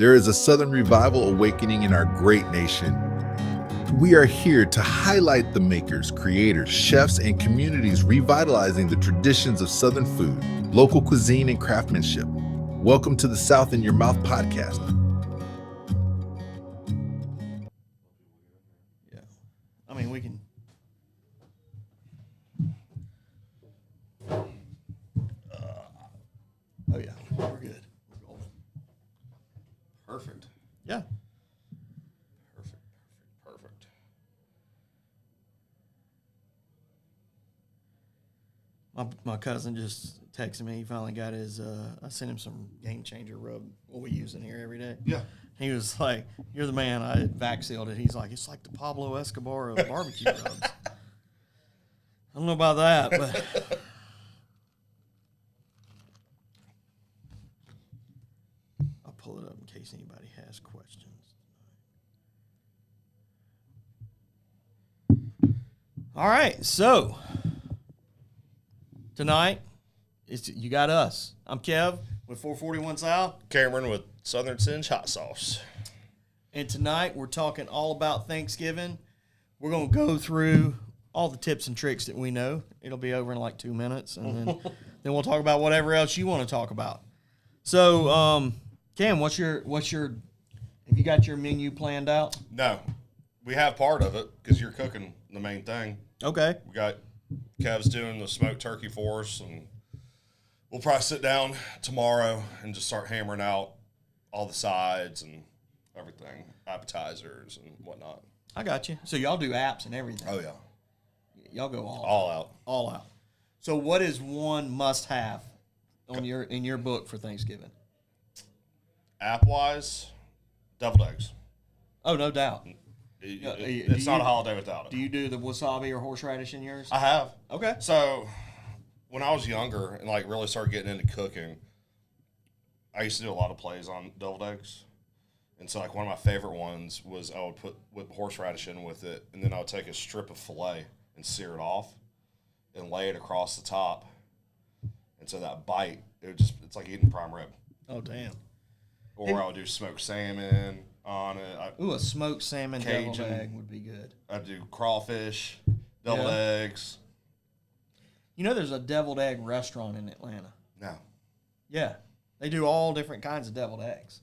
There is a Southern revival awakening in our great nation. We are here to highlight the makers, creators, chefs, and communities revitalizing the traditions of Southern food, local cuisine, and craftsmanship. Welcome to the South in Your Mouth podcast. Yeah. I mean, we can. Oh, yeah. We're good. We're golden. Perfect. Yeah. Perfect. My cousin just texted me. He finally got his. I sent him some Game Changer rub. What we use in here every day. Yeah. He was like, "You're the man." I vac sealed it. He's like, "It's like the Pablo Escobar of barbecue rubs." I don't know about that, but I'll pull it up in case anybody has questions. All right, so tonight you got us. I'm Kev with 441 South. Cameron with Southern Singe hot sauce. And tonight we're talking all about Thanksgiving. We're going to go through all the tips and tricks that we know. It'll be over in like 2 minutes, and then we'll talk about whatever else you want to talk about. So, Cam, what's your? Have you got your menu planned out? No, we have part of it because you're cooking the main thing. Okay. We got Kev's doing the smoked turkey for us, and we'll probably sit down tomorrow and just start hammering out all the sides and everything, appetizers and whatnot. I got you. So y'all do apps and everything. Oh yeah, Y'all go all out. All out. So what is one must-have on in your book for Thanksgiving? App wise, deviled eggs. Oh, no doubt. It's not a holiday without it. Do you do the wasabi or horseradish in yours? I have. Okay. So, when I was younger and like really started getting into cooking, I used to do a lot of plays on deviled eggs. And so like one of my favorite ones was I would put horseradish in with it, and then I would take a strip of filet and sear it off and lay it across the top. And so that bite, it's like eating prime rib. Oh, damn. Or I would do smoked salmon on it. Ooh, a smoked salmon deviled egg would be good. I'd do crawfish, deviled eggs. You know there's a deviled egg restaurant in Atlanta. No. Yeah. They do all different kinds of deviled eggs.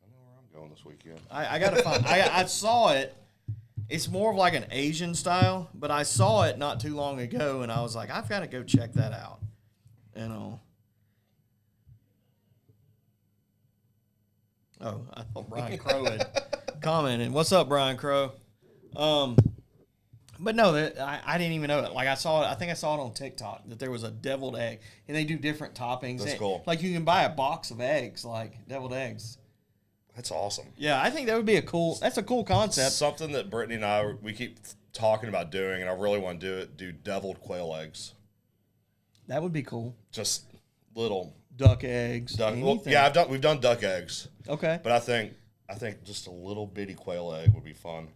I know where I'm going this weekend. I got to find I saw it. It's more of like an Asian style, but I saw it not too long ago, and I was like, I've got to go check that out. You know. Oh, I thought Brian Crow had commented. What's up, Brian Crow? But no, I didn't even know it. Like I saw it. I think I saw it on TikTok that there was a deviled egg, and they do different toppings. That's cool. Like you can buy a box of eggs, like deviled eggs. That's awesome. Yeah, I think that would be that's a cool concept. Something that Brittany and I, we keep talking about doing, and I really want to do deviled quail eggs. That would be cool. Just little duck eggs. Well, yeah, we've done duck eggs. Okay. But I think just a little bitty quail egg would be fun.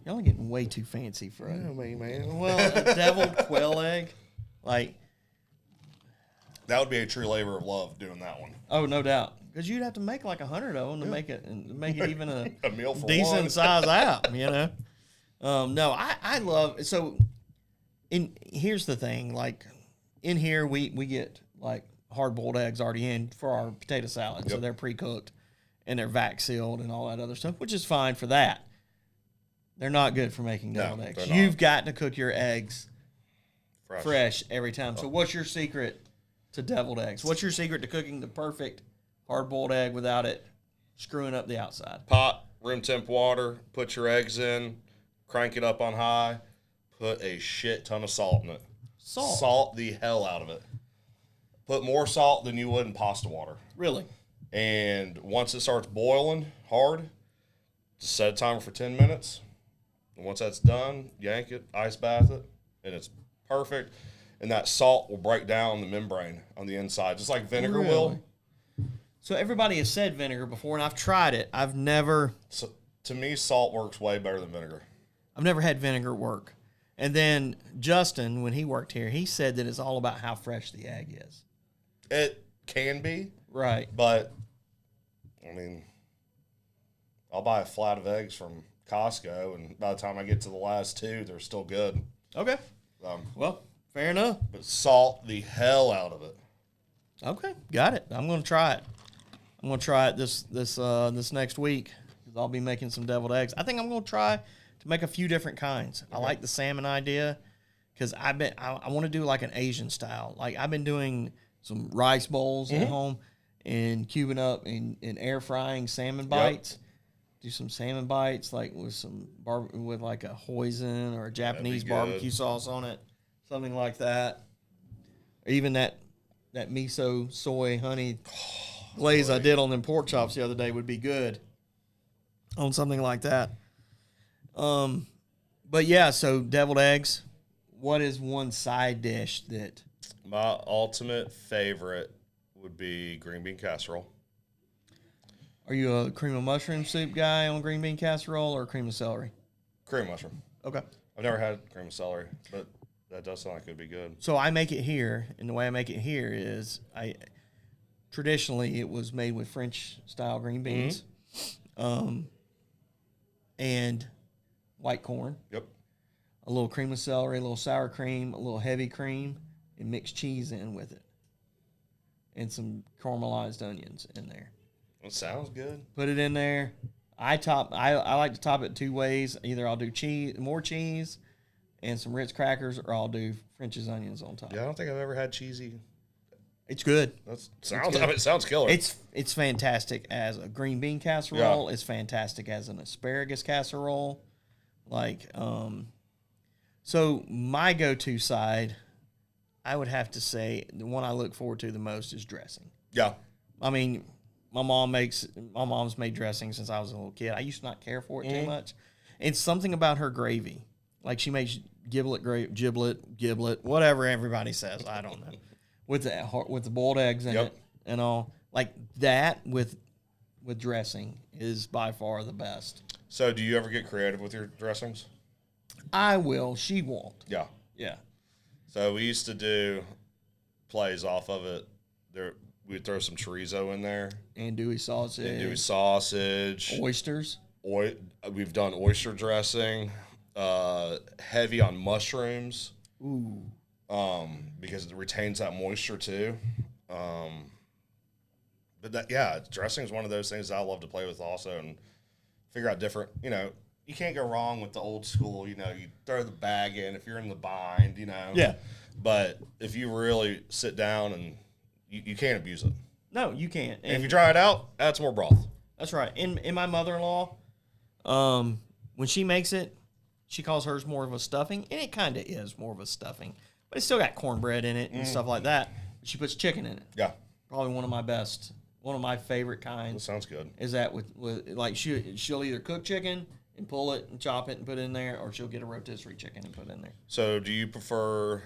Y'all are getting way too fancy for it. Yeah, man. Well, a deviled quail egg, like that would be a true labor of love doing that one. Oh, no doubt. Because you'd have to make like 100 of them to make it even a meal for decent one. size app, you know. No, I love so. Here's the thing, like in here we get like hard boiled eggs already in for our potato salad, so they're pre cooked and they're vac sealed and all that other stuff, which is fine for that. They're not good for making deviled eggs. You've got to cook your eggs fresh every time. So what's your secret to deviled eggs? What's your secret to cooking the perfect hard-boiled egg without it screwing up the outside? Pot, room temp water, put your eggs in, crank it up on high, put a shit ton of salt in it. Salt the hell out of it. Put more salt than you would in pasta water. Really? And once it starts boiling hard, just set a timer for 10 minutes. And once that's done, yank it, ice bath it, and it's perfect. And that salt will break down the membrane on the inside, just like vinegar will. So everybody has said vinegar before, and I've tried it. I've never... So, to me, salt works way better than vinegar. I've never had vinegar work. And then Justin, when he worked here, he said that it's all about how fresh the egg is. It can be. Right. But I mean, I'll buy a flat of eggs from Costco, and by the time I get to the last two, they're still good. Okay. Well, fair enough. But salt the hell out of it. Okay, got it. I'm going to try it. I'm going to try it this next week. I'll be making some deviled eggs. I think I'm going to try to make a few different kinds. I like the salmon idea because I want to do like an Asian style. Like I've been doing some rice bowls at home and cubing up and air frying salmon bites. Do some salmon bites like with some with like a hoisin or a Japanese barbecue sauce on it, something like that. Or even that miso soy honey glaze I did on them pork chops the other day would be good on something like that. But yeah, so deviled eggs. What is one side dish that? My ultimate favorite would be green bean casserole. Are you a cream of mushroom soup guy on green bean casserole or cream of celery? Cream of mushroom. Okay. I've never had cream of celery, but that does sound like it would be good. So I make it here, and the way I make it here is traditionally it was made with French style green beans, and white corn. Yep. A little cream of celery, a little sour cream, a little heavy cream, and mixed cheese in with it, and some caramelized onions in there. That sounds good. Put it in there. I like to top it two ways. Either I'll do more cheese, and some Ritz crackers, or I'll do French's onions on top. Yeah, I don't think I've ever had cheesy. It's good. It sounds killer. It's fantastic as a green bean casserole. Yeah. It's fantastic as an asparagus casserole. So my go-to side, I would have to say the one I look forward to the most is dressing. Yeah. I mean, my mom's made dressing since I was a little kid. I used to not care for it too much. It's something about her gravy. Like she makes giblet, whatever everybody says. I don't know. With the boiled eggs in it and all. Like that with dressing is by far the best. So do you ever get creative with your dressings? I will. She won't. Yeah. Yeah. So we used to do plays off of it. We'd throw some chorizo in there. Andouille sausage. Oysters. We've done oyster dressing. Heavy on mushrooms. Ooh. Because it retains that moisture too. But dressing is one of those things I love to play with also and figure out different, you can't go wrong with the old school, you throw the bag in if you're in the bind, Yeah. But if you really sit down and you can't abuse it. No, you can't. And if you try it out, add some more broth. That's right. In my mother-in-law, when she makes it, she calls hers more of a stuffing, and it kind of is more of a stuffing. But it's still got cornbread in it and stuff like that. But she puts chicken in it. Yeah. Probably one of my favorite kinds. That sounds good. Is that with like she'll either cook chicken and pull it and chop it and put it in there, or she'll get a rotisserie chicken and put it in there. So do you prefer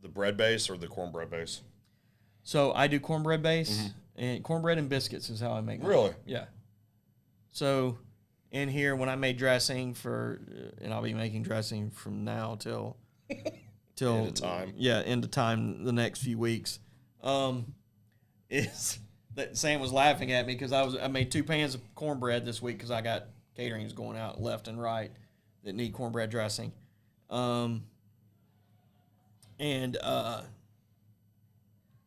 the bread base or the cornbread base? So I do cornbread base, and cornbread and biscuits is how I make mine. Really? Yeah. So in here, when I made dressing and I'll be making dressing from now till end of time. Yeah, end of time the next few weeks. Is that Sam was laughing at me because I made 2 pans of cornbread this week because I got caterings going out left and right that need cornbread dressing, and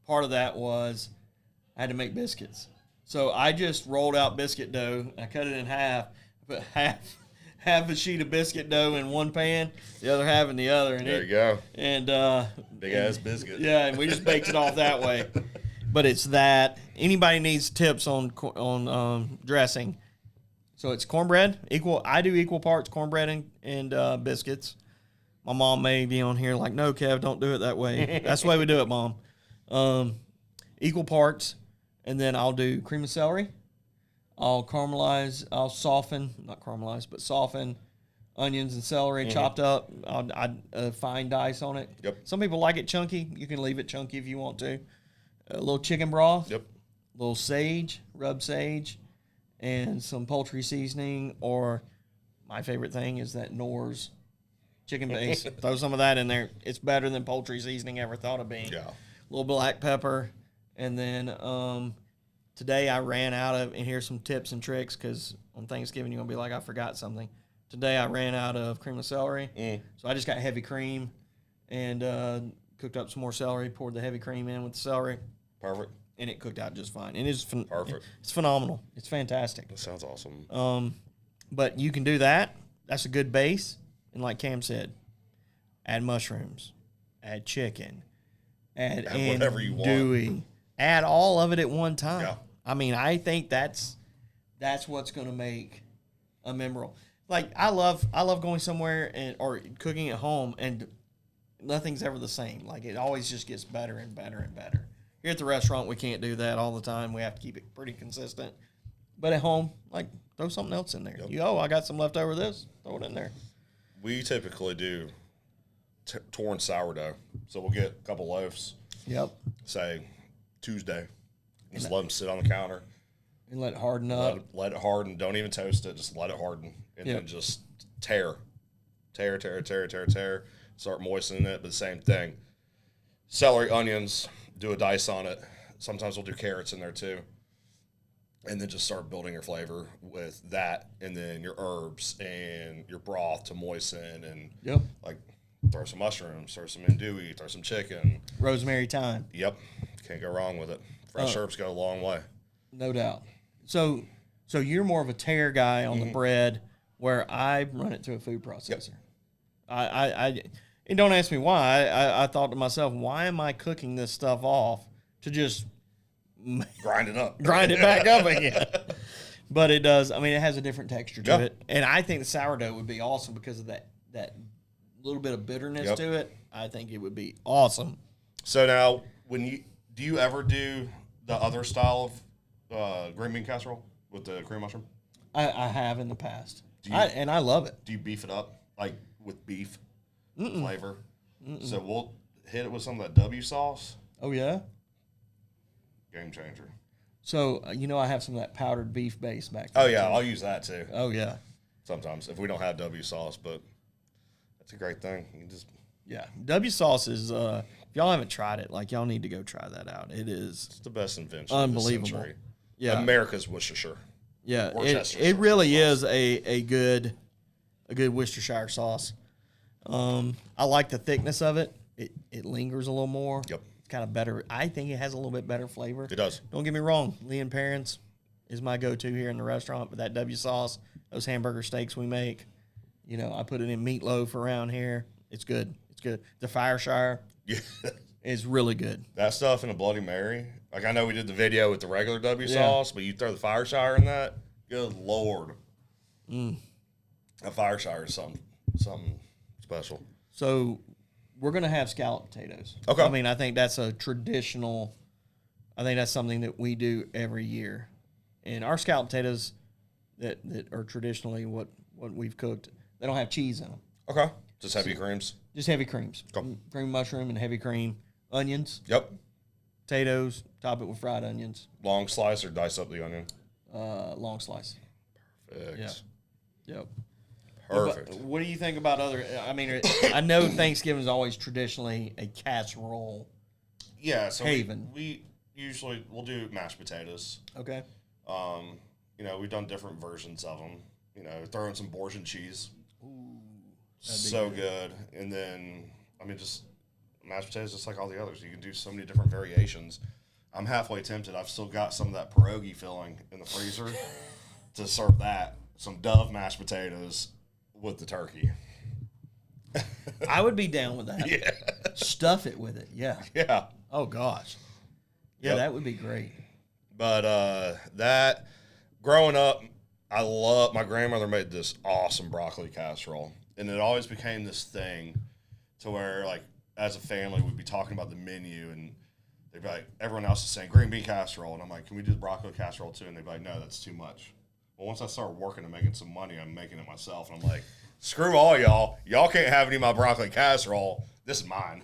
part of that was I had to make biscuits. So I just rolled out biscuit dough. I cut it in half, put half a sheet of biscuit dough in one pan, the other half in the other. And there you go. And big ass biscuit. Yeah, and we just baked it off that way. But it's that. Anybody needs tips on dressing? So it's cornbread I do equal parts cornbread and biscuits. My mom may be on here like, no, Kev, don't do it that way. That's the way we do it, Mom. Equal parts, and then I'll do cream of celery. I'll soften onions and celery chopped up. I'll fine dice on it. Yep. Some people like it chunky. You can leave it chunky if you want to. A little chicken broth. Yep. A little sage, rubbed sage, and some poultry seasoning, or my favorite thing is that Knorr's chicken base. Throw some of that in there. It's better than poultry seasoning ever thought of being. Yeah. A little black pepper, and then Today I ran out of, and here's some tips and tricks because on Thanksgiving you're going to be like, I forgot something. Today I ran out of cream of celery, so I just got heavy cream and cooked up some more celery, poured the heavy cream in with the celery. Perfect. And it cooked out just fine. And it's Perfect. It's phenomenal. It's fantastic. That sounds awesome. But you can do that. That's a good base. And like Cam said, add mushrooms, add chicken, add whatever you want. andouille, add all of it at one time. Yeah. I mean, I think that's what's going to make a memorable. Like I love going somewhere or cooking at home, and nothing's ever the same. Like it always just gets better and better and better. Here at the restaurant, we can't do that all the time. We have to keep it pretty consistent. But at home, like throw something else in there. Yep. I got some left over this. Throw it in there. We typically do torn sourdough. So we'll get a couple loaves, Yep. say Tuesday. Just let them sit on the counter. And let it harden up. Let it harden. Don't even toast it. Just let it harden. And then just tear. Start moistening it, but the same thing. Celery, onions, do a dice on it. Sometimes we'll do carrots in there too. And then just start building your flavor with that, and then your herbs and your broth to moisten, and like throw some mushrooms, throw some andouille, throw some chicken. Rosemary thyme. Yep. Can't go wrong with it. Fresh herbs go a long way. No doubt. So you're more of a tear guy on the bread, where I run it through a food processor. Yep. I and don't ask me why. I thought to myself, why am I cooking this stuff off to just Grind it up. grind it back up again? But it does. I mean, it has a different texture to Yeah. it, and I think the sourdough would be awesome because of that little bit of bitterness to it. I think it would be awesome. So now, do you ever do the other style of green bean casserole with the cream mushroom? I have in the past, and I love it. Do you beef it up like with beef flavor? So we'll hit it with some of that W sauce. Oh yeah. Game changer. So I have some of that powdered beef base back Oh there. yeah, I'll use that too. Oh yeah. Sometimes if we don't have W sauce, but that's a great thing. You can just Yeah. W sauce is if y'all haven't tried it, like y'all need to go try that out. It is it's the best invention. unbelievable. Of the century. Yeah. America's Worcestershire. Yeah. Worcestershire It really sauce. is a good Worcestershire sauce. I like the thickness of it. It lingers a little more. Yep. It's kind of better. I think it has a little bit better flavor. It does. Don't get me wrong. Lee and Parents is my go-to here in the restaurant. But that W sauce, those hamburger steaks we make, I put it in meatloaf around here. It's good. It's good. The Fireshire Yeah. is really good. That stuff in a Bloody Mary. Like I know we did the video with the regular W sauce, but you throw the Fireshire in that. Good Lord. A Fireshire is something special. So we're going to have scalloped potatoes. Okay. I mean, I think that's a traditional. I think that's something that we do every year. And our scalloped potatoes that are traditionally what we've cooked, they don't have cheese in them. Okay. Just heavy creams. Just heavy creams. Okay. Cream mushroom and heavy cream. Onions, Yep. potatoes, top it with fried onions. Long slice or dice up the onion. Long slice. Perfect. Yeah. Yep. Perfect. What do you think about other? I mean, I know Thanksgiving is always traditionally a casserole. Yeah, so haven. we usually we'll do mashed potatoes. Okay. We've done different versions of them. Throw in some Borsian cheese. Ooh, So good. And then just mashed potatoes just like all the others. You can do so many different variations. I'm halfway tempted. I've still got some of that pierogi filling in the freezer to serve that. Some Dove mashed potatoes with the turkey. I would be down with that. Yeah. Stuff it with it. Yeah. Yeah. Oh gosh. Yeah, Yep. that would be great. But that growing up, my grandmother made this awesome broccoli casserole, and it always became this thing to where, like, as a family, we'd be talking about the menu, and they'd be like, everyone else is saying green bean casserole, and I'm like, can we do the broccoli casserole too? And they'd be like, no, that's too much. Well, once I started working and making some money, I'm making it myself, and I'm like, screw all y'all. Y'all can't have any of my broccoli casserole. This is mine.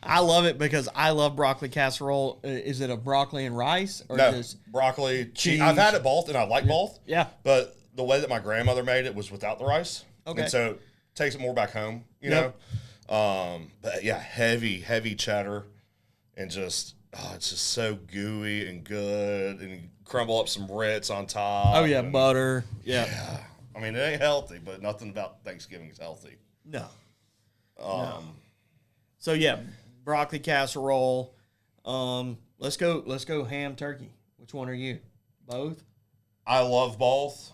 I love it because I love broccoli casserole. Is it a broccoli and rice or No, just broccoli, cheese. cheese? I've had it both, and I like both. Yeah. But the way that my grandmother made it was without the rice. Okay. And so it takes it more back home, you know? But yeah, heavy cheddar and just oh, it's just so gooey and good, and you crumble up some Ritz on top. Oh, yeah, and, butter. Yeah. yeah. I mean, it ain't healthy, but nothing about Thanksgiving is healthy. No. No. So, yeah, broccoli casserole. Let's go ham turkey. Which one are you? Both? I love both.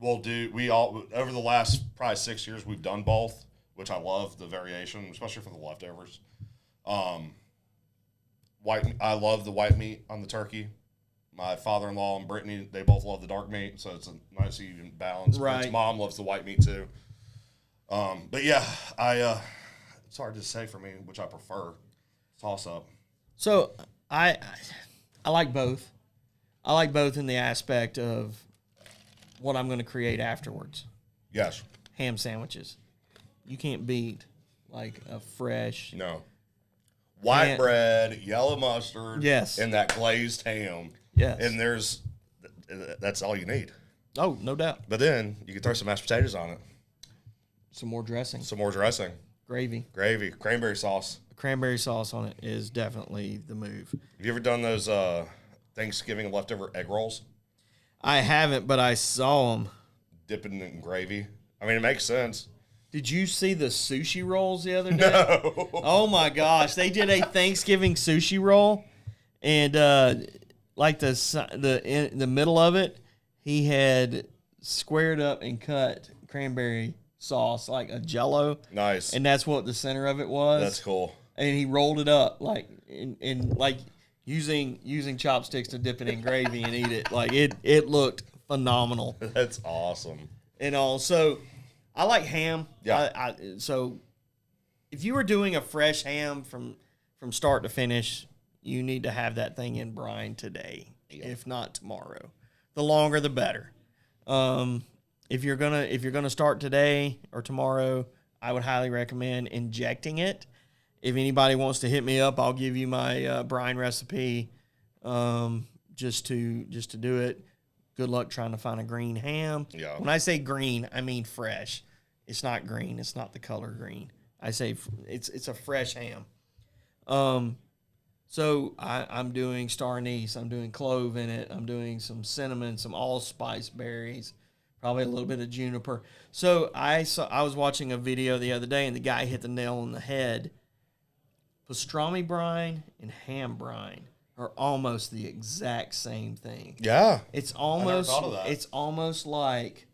Over the last probably 6 years, we've done both, which I love the variation, especially for the leftovers. I love the white meat on the turkey. My father-in-law and Brittany, they both love the dark meat, so it's a nice even balance. Right. Britt's mom loves the white meat too. But yeah, it's hard to say for me which I prefer. Toss up. So I like both. I like both in the aspect of what I'm going to create afterwards. Yes. Ham sandwiches. You can't beat like a fresh. No. White bread, yellow mustard, Yes. and that glazed ham. Yes. And that's all you need. Oh, no doubt. But then you can throw some mashed potatoes on it, Some more dressing, some more dressing, gravy, cranberry sauce. cranberry sauce on it is definitely the move. Have you ever done those Thanksgiving leftover egg rolls? I haven't, but I saw them. Dipping it in gravy. I mean, it makes sense. Did you see the sushi rolls the other day? No. Oh my gosh, they did a Thanksgiving sushi roll, and like the middle of it, he had squared up and cut cranberry sauce like a Jello. Nice. And that's what the center of it was. That's cool. And he rolled it up like in like using chopsticks to dip it in gravy and eat it. Like it looked phenomenal. That's awesome. And also, I like ham. Yeah. So if you were doing a fresh ham from start to finish, you need to have that thing in brine today, if not tomorrow. The longer, the better. If you're gonna start today or tomorrow, I would highly recommend injecting it. If anybody wants to hit me up, I'll give you my brine recipe. Just to do it. Good luck trying to find a green ham. Yeah. When I say green, I mean fresh. It's not green. It's not the color green. I say it's a fresh ham. So I'm doing star anise. I'm doing clove in it. I'm doing some cinnamon, some allspice berries, probably a little bit of juniper. So I was watching a video the other day, and the guy hit the nail on the head. Pastrami brine and ham brine are almost the exact same thing. Yeah. It's almost thought of that. it's almost like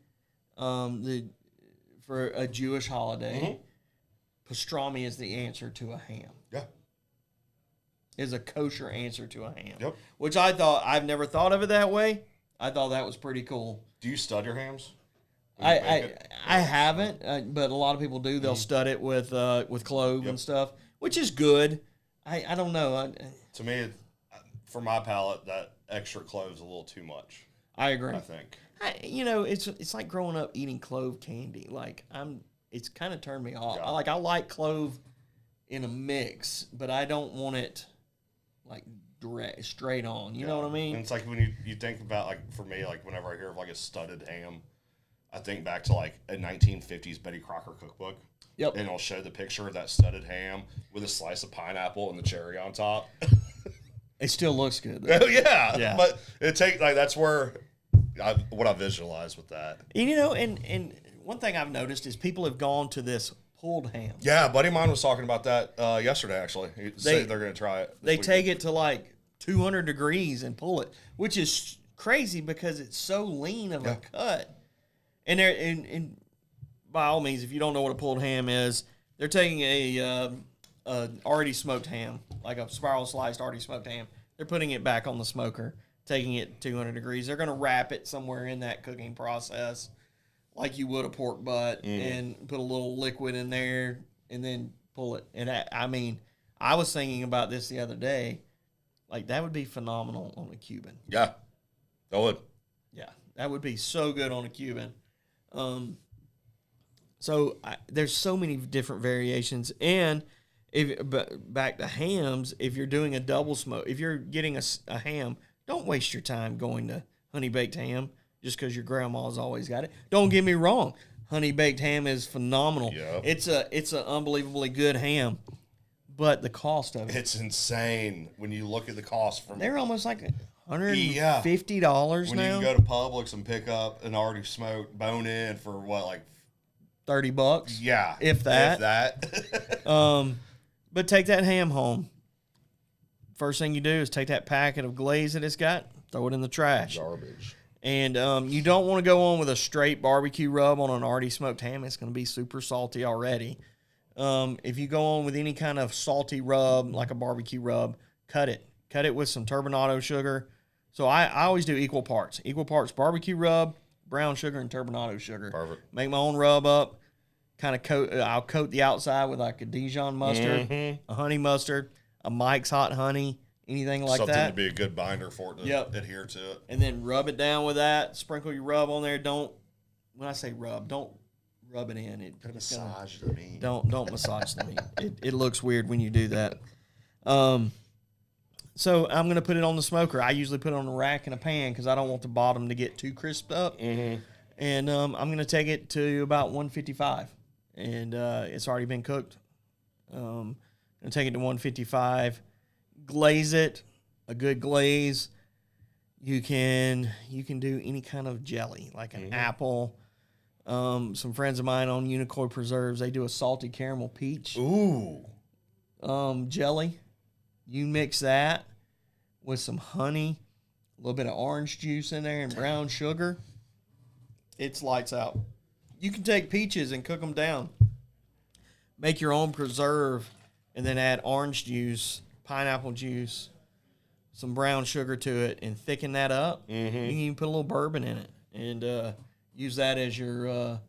for a Jewish holiday, pastrami is the answer to a ham. Yeah. Is a kosher answer to a ham. Yep. Which I've never thought of it that way. I thought that was pretty cool. Do you stud your hams? I haven't, but a lot of people do. They'll stud it with clove and stuff, which is good. I don't know. To me, for my palate, that extra clove's a little too much. I agree. I think. It's like growing up eating clove candy. Like it's kind of turned me off. Yeah. I like clove in a mix, but I don't want it like straight on. You know what I mean? And it's like when you think about, like, for me, like whenever I hear of like a studded ham, I think back to like a 1950s Betty Crocker cookbook. Yep. And it'll show the picture of that studded ham with a slice of pineapple and the cherry on top. It still looks good, though. Oh yeah. Yeah. But that's where what I visualize with that. And one thing I've noticed is people have gone to this pulled ham. Yeah, a buddy of mine was talking about that yesterday. Actually, he said they're going to try it. They take it to like 200 degrees and pull it, which is crazy because it's so lean of a cut. And and by all means, if you don't know what a pulled ham is, they're taking a already smoked ham, like a spiral sliced already smoked ham. They're putting it back on the smoker, taking it 200 degrees. They're going to wrap it somewhere in that cooking process, like you would a pork butt, and put a little liquid in there, and then pull it. And I was thinking about this the other day. Like, that would be phenomenal on a Cuban. Yeah, that would. Yeah, that would be so good on a Cuban. So there's so many different variations. And back to hams, if you're doing a double smoke, if you're getting a ham, don't waste your time going to honey baked ham just because your grandma's always got it. Don't get me wrong, honey baked ham is phenomenal. Yeah. It's an unbelievably good ham. but the cost of it. It's insane when you look at the cost from. They're almost like $150 when now. you can go to Publix and pick up an already smoked bone in for what, like $30. Yeah, if that. But take that ham home. First thing you do is take that packet of glaze that it's got, throw it in the trash. Garbage. And you don't want to go on with a straight barbecue rub on an already smoked ham. It's going to be super salty already. If you go on with any kind of salty rub, like a barbecue rub, cut it. Cut it with some turbinado sugar. So I always do equal parts. Equal parts barbecue rub, brown sugar, and turbinado sugar. Perfect. Make my own rub up. Kind of I'll coat the outside with like a Dijon mustard, a honey mustard, a Mike's Hot Honey, anything like Something that. to be a good binder for it to adhere to it. And then rub it down with that. Sprinkle your rub on there. When I say rub, don't rub it in. Massage the meat. Don't massage the meat. It looks weird when you do that. So I'm going to put it on the smoker. I usually put it on a rack and a pan because I don't want the bottom to get too crisped up. And I'm going to take it to about 155. And it's already been cooked. I'm going to take it to 155. Glaze it, a good glaze. You can do any kind of jelly, like an apple. Some friends of mine on Unicoi Preserves, they do a salty caramel peach jelly. You mix that with some honey, a little bit of orange juice in there, and brown sugar. It's lights out. You can take peaches and cook them down. Make your own preserve, and then add orange juice, pineapple juice, some brown sugar to it, and thicken that up. You can even put a little bourbon in it, and use that as your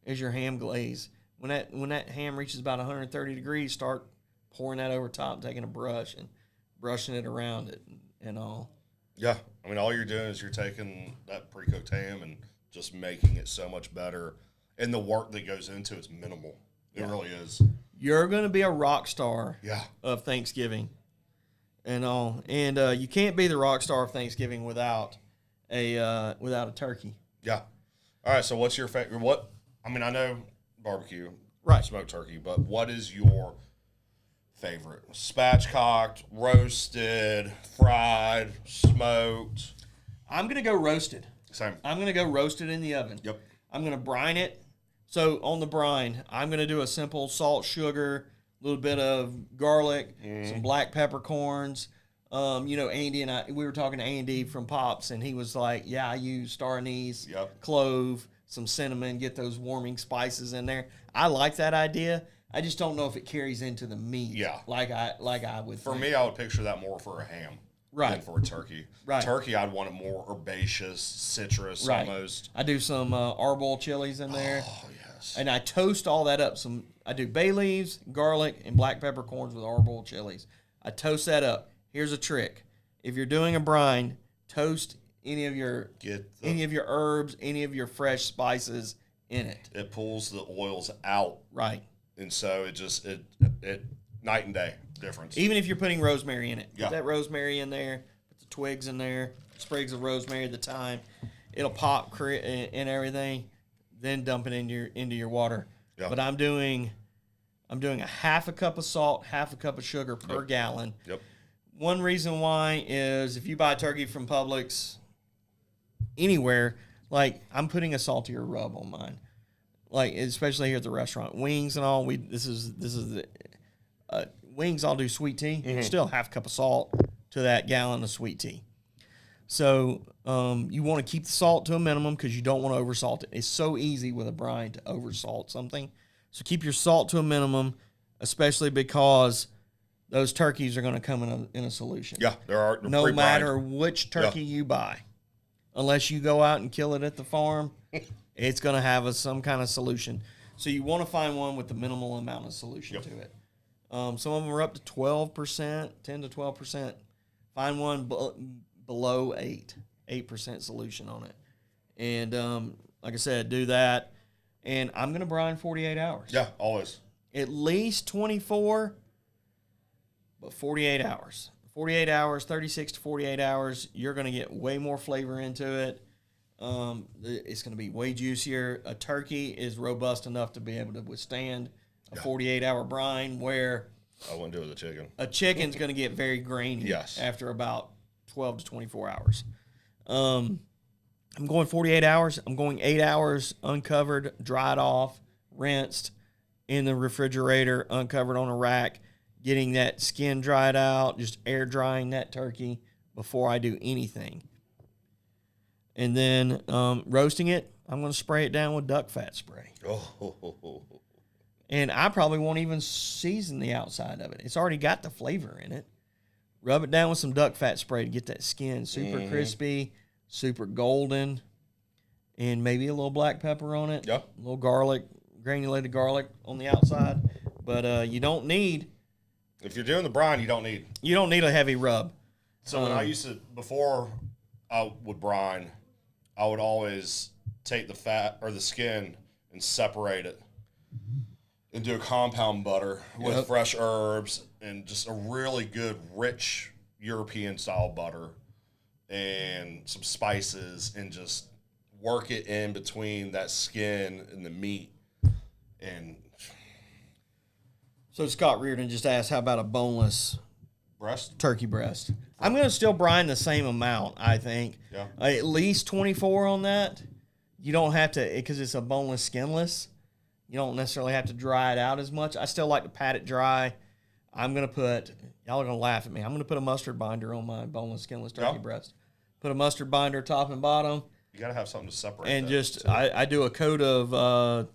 ham glaze. When that ham reaches about 130 degrees, start pouring that over top, taking a brush and brushing it around it and all. Yeah, I mean, all you're doing is you're taking that pre-cooked ham and just making it so much better, and the work that goes into it's minimal. It really is. You're going to be a rock star of Thanksgiving and all. And you can't be the rock star of Thanksgiving without a turkey. Yeah. All right, so what's your favorite? I know barbecue, smoked turkey, but what is your favorite? Spatchcocked, roasted, fried, smoked? I'm going to go roasted. Same. I'm going to go roasted in the oven. Yep. I'm going to brine it. So on the brine, I'm going to do a simple salt, sugar, a little bit of garlic, some black peppercorns. Andy and I, we were talking to Andy from Pops, and he was like, yeah, I use star anise, clove, some cinnamon, get those warming spices in there. I like that idea. I just don't know if it carries into the meat. Yeah. Like I would. For me, I would picture that more for a ham. Than for a turkey. Turkey, I'd want it more herbaceous, citrus almost. I do some arbol chilies in there. Oh, yes. And I toast all that up. I do bay leaves, garlic, and black peppercorns with arbol chilies. I toast that up. Here's a trick. If you're doing a brine, toast any of your herbs, any of your fresh spices in it. It pulls the oils out. Right. And so it night and day difference. Even if you're putting rosemary in it. Put that rosemary in there, put the twigs in there, sprigs of rosemary at the time. It'll pop and everything. Then dump it into your water. Yep. But I'm doing a half a cup of salt, half a cup of sugar per gallon. Yep. One reason why is if you buy turkey from Publix anywhere, like I'm putting a saltier rub on mine. Like especially here at the restaurant, wings and all. This is the wings. I'll do sweet tea. Still half a cup of salt to that gallon of sweet tea. So you want to keep the salt to a minimum because you don't want to oversalt it. It's so easy with a brine to oversalt something. So keep your salt to a minimum, especially because those turkeys are going to come in a solution. Yeah, there are. No matter which turkey you buy, unless you go out and kill it at the farm, it's going to have some kind of solution. So you want to find one with the minimal amount of solution to it. Some of them are up to 12%, 10 to 12%. Find one below 8% solution on it. And like I said, do that. And I'm going to brine 48 hours. Yeah, always. At least 24, but 48 hours. 48 hours, 36 to 48 hours, you're going to get way more flavor into it. It's going to be way juicier. A turkey is robust enough to be able to withstand a 48-hour brine where I wouldn't do it with a chicken. A chicken's going to get very grainy Yes. after about 12 to 24 hours. I'm going 48 hours. I'm going 8 hours uncovered, dried off, rinsed in the refrigerator, uncovered on a rack, getting that skin dried out, just air drying that turkey before I do anything. And then roasting it, I'm going to spray it down with duck fat spray. Oh. And I probably won't even season the outside of it. It's already got the flavor in it. Rub it down with some duck fat spray to get that skin super crispy, super golden, and maybe a little black pepper on it. Yeah. A little garlic, granulated garlic on the outside. But you don't need... If you're doing the brine, you don't need. You don't need a heavy rub. So when I used to, before I would brine, I would always take the fat or the skin and separate it and do a compound butter with fresh herbs and just a really good, rich European style butter and some spices and just work it in between that skin and the meat. And So Scott Reardon just asked, how about a boneless breast? turkey breast? I'm going to still brine the same amount, I think. Yeah. At least 24 on that. You don't have to, because it's a boneless, skinless. You don't necessarily have to dry it out as much. I still like to pat it dry. I'm going to put, y'all are going to laugh at me, I'm going to put a mustard binder on my boneless, skinless turkey breast. Put a mustard binder top and bottom. You got to have something to separate. And that just, too. I do a coat of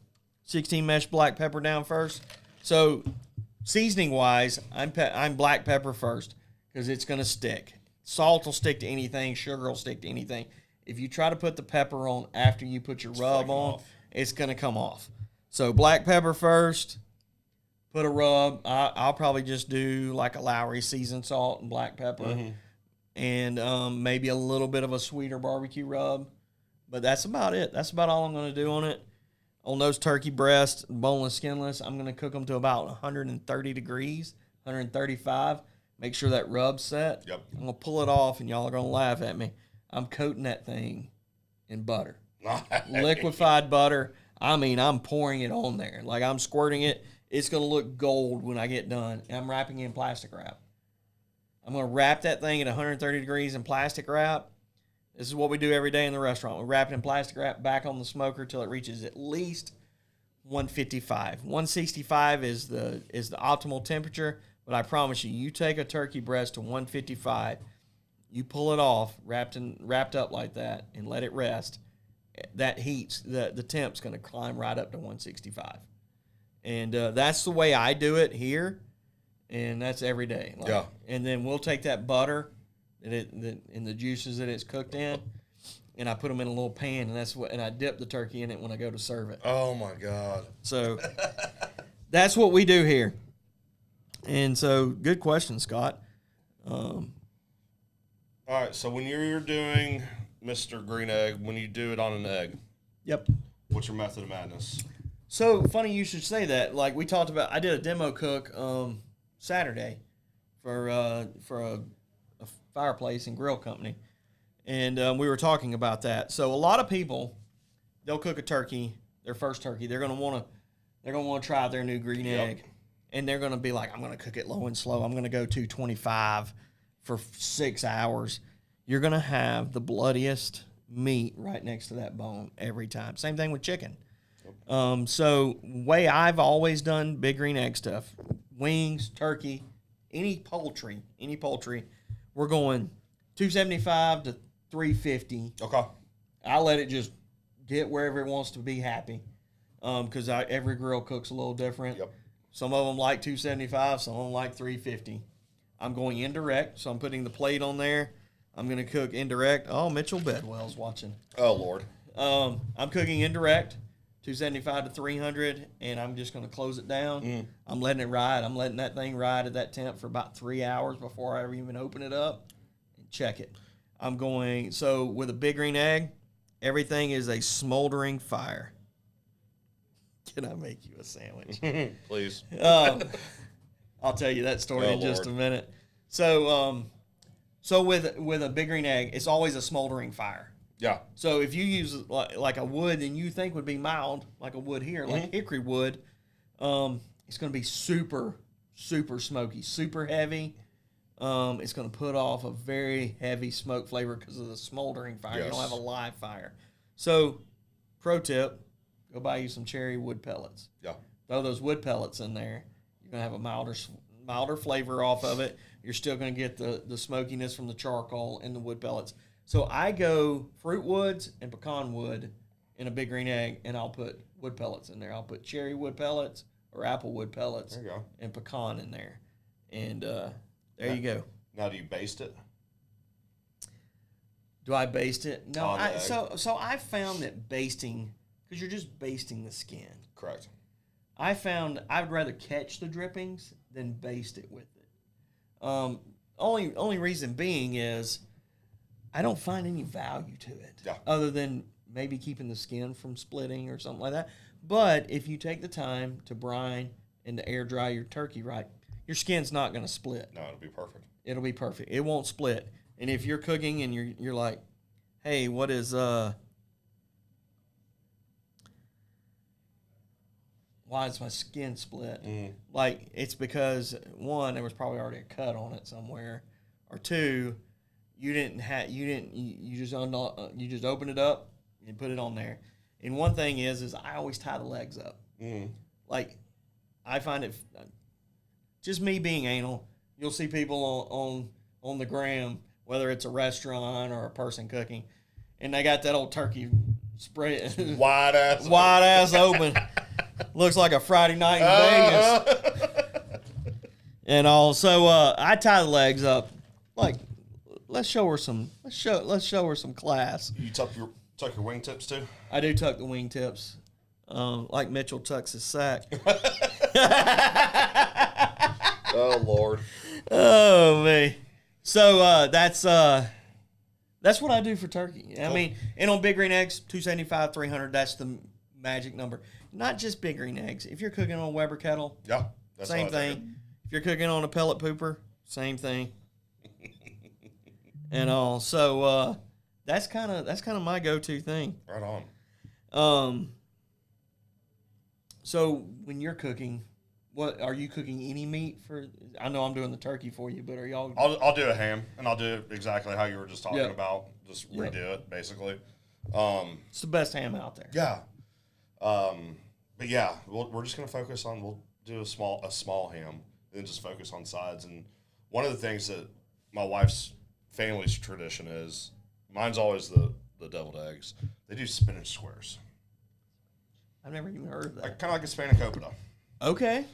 16 mesh black pepper down first. So seasoning wise, I'm black pepper first because it's going to stick. Salt will stick to anything. Sugar will stick to anything. If you try to put the pepper on after you put your rub on, it's going to come off. So black pepper first, put a rub. I'll probably just do like a Lowry seasoned salt and black pepper, and maybe a little bit of a sweeter barbecue rub. But that's about it. That's about all I'm going to do on it. On those turkey breasts, boneless, skinless, I'm going to cook them to about 130 degrees, 135. Make sure that rub's set. Yep. I'm going to pull it off, and y'all are going to laugh at me. I'm coating that thing in butter. Liquefied butter. I mean, I'm pouring it on there. Like, I'm squirting it. It's going to look gold when I get done. And I'm wrapping it in plastic wrap. I'm going to wrap that thing at 130 degrees in plastic wrap. This is what we do every day in the restaurant. We wrap it in plastic wrap back on the smoker till it reaches at least 155. 165 is the optimal temperature, but I promise you, you take a turkey breast to 155, you pull it off, wrapped up like that, and let it rest. That heat's the temp's going to climb right up to 165, and that's the way I do it here, and that's every day. Yeah. And then we'll take that butter and the juices that it's cooked in, and I put them in a little pan, and I dip the turkey in it when I go to serve it. Oh my God! So that's what we do here. And so, good question, Scott. All right, so when you're doing Mr. Green Egg, when you do it on an egg, Yep. what's your method of madness? So funny you should say that. Like we talked about, I did a demo cook Saturday for a fireplace and grill company, and we were talking about that. So a lot of people, they'll cook a turkey, their first turkey. They're gonna want to try their new green egg, and they're gonna be like, I'm gonna cook it low and slow. I'm gonna go 225 for 6 hours. You're gonna have the bloodiest meat right next to that bone every time. Same thing with chicken. So way I've always done big green egg stuff, wings, turkey, any poultry, we're going 275 to 350. Okay. I let it just get wherever it wants to be happy, because every grill cooks a little different. Yep. Some of them like 275, some of them like 350. I'm going indirect, so I'm putting the plate on there. I'm going to cook indirect. Oh, Mitchell Bedwell's watching. Oh Lord. I'm cooking indirect, 275 to 300, and I'm just going to close it down. I'm letting it ride. I'm letting that thing ride at that temp for about 3 hours before I ever even open it up and check it. I'm going, so with a big green egg, everything is a smoldering fire. Can I make you a sandwich? Please. I'll tell you that story Oh, in just Lord. a minute. So with a big green egg, it's always a smoldering fire. Yeah. So if you use like a wood and you think would be mild, like a wood here, like hickory wood, it's going to be super, super smoky, super heavy. It's going to put off a very heavy smoke flavor because of the smoldering fire. Yes. You don't have a live fire. So, pro tip, go buy you some cherry wood pellets. Yeah. Throw those wood pellets in there. You're going to have a milder flavor off of it. You're still going to get the smokiness from the charcoal and the wood pellets. So I go fruit woods and pecan wood in a big green egg, and I'll put wood pellets in there. I'll put cherry wood pellets or apple wood pellets There you go. and pecan in there. And there you go. Now, do you baste it? Do I baste it? No. On the egg. So I found that basting, because you're just basting the skin. Correct. I found I would rather catch the drippings than baste it with it. Only reason being is I don't find any value to it. Yeah. Other than maybe keeping the skin from splitting or something like that. But if you take the time to brine and to air dry your turkey right, your skin's not going to split. No, it'll be perfect. It'll be perfect. It won't split. And if you're cooking and you're like, hey, what is why is my skin split? Like, it's because one, there was probably already a cut on it somewhere, or two, you just open it up and put it on there. And one thing is I always tie the legs up. Like, I find it just me being anal. You'll see people on the gram, whether it's a restaurant or a person cooking, and they got that old turkey spread Wide ass open. Looks like a Friday night in Vegas. And all. So I tie the legs up. Like, let's show her some class. You tuck your wingtips too? I do tuck the wingtips. Like Mitchell tucks his sack. Oh Lord. Oh man. So that's what I do for turkey. I mean, and on big green eggs, 275, 300. That's the magic number. Not just big green eggs. If you're cooking on a Weber kettle, Yeah. That's same what I thing. figured. If you're cooking on a pellet pooper, same thing. And all. So that's kind of my go-to thing. Right on. So when you're cooking, what are you cooking? Any meat for? I know I'm doing the turkey for you, but are y'all? I'll do a ham, and I'll do exactly how you were just talking Yep. about. Just Yep. redo it, basically. It's the best ham out there. Yeah. But yeah, we're just gonna focus on. We'll do a small ham, and then just focus on sides. And one of the things that my wife's family's tradition is, mine's always the deviled eggs. They do spinach squares, I've never even heard of that. like kind of like a spanakopita, Okay.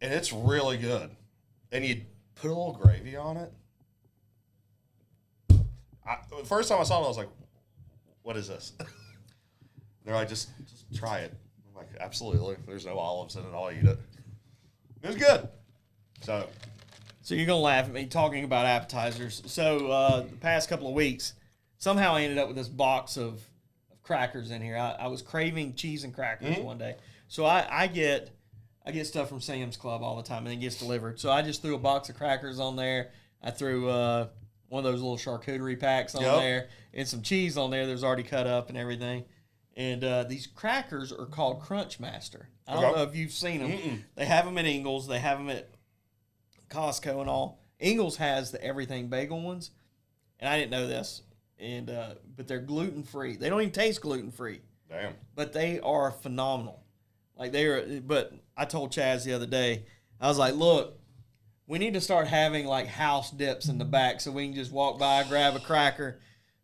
and it's really good. And you put a little gravy on it. The first time I saw it, I was like, "What is this?" They're like, just try it. I'm like, absolutely. There's no olives in it. I'll eat it. It was good. So you're gonna laugh at me talking about appetizers. So the past couple of weeks, somehow I ended up with this box of crackers in here. I was craving cheese and crackers one day. So I get stuff from Sam's Club all the time, and it gets delivered. So I just threw a box of crackers on there. I threw one of those little charcuterie packs on there, and some cheese on there that was already cut up and everything. And these crackers are called Crunch Master. I don't know if you've seen them. They have them at Ingles. They have them at Costco and all. Ingles has the everything bagel ones, and I didn't know this. And but they're gluten free. They don't even taste gluten free. damn. But they are phenomenal. Like they are. But I told Chaz the other day, I was like, look, we need to start having like house dips in the back, so we can just walk by, grab a cracker,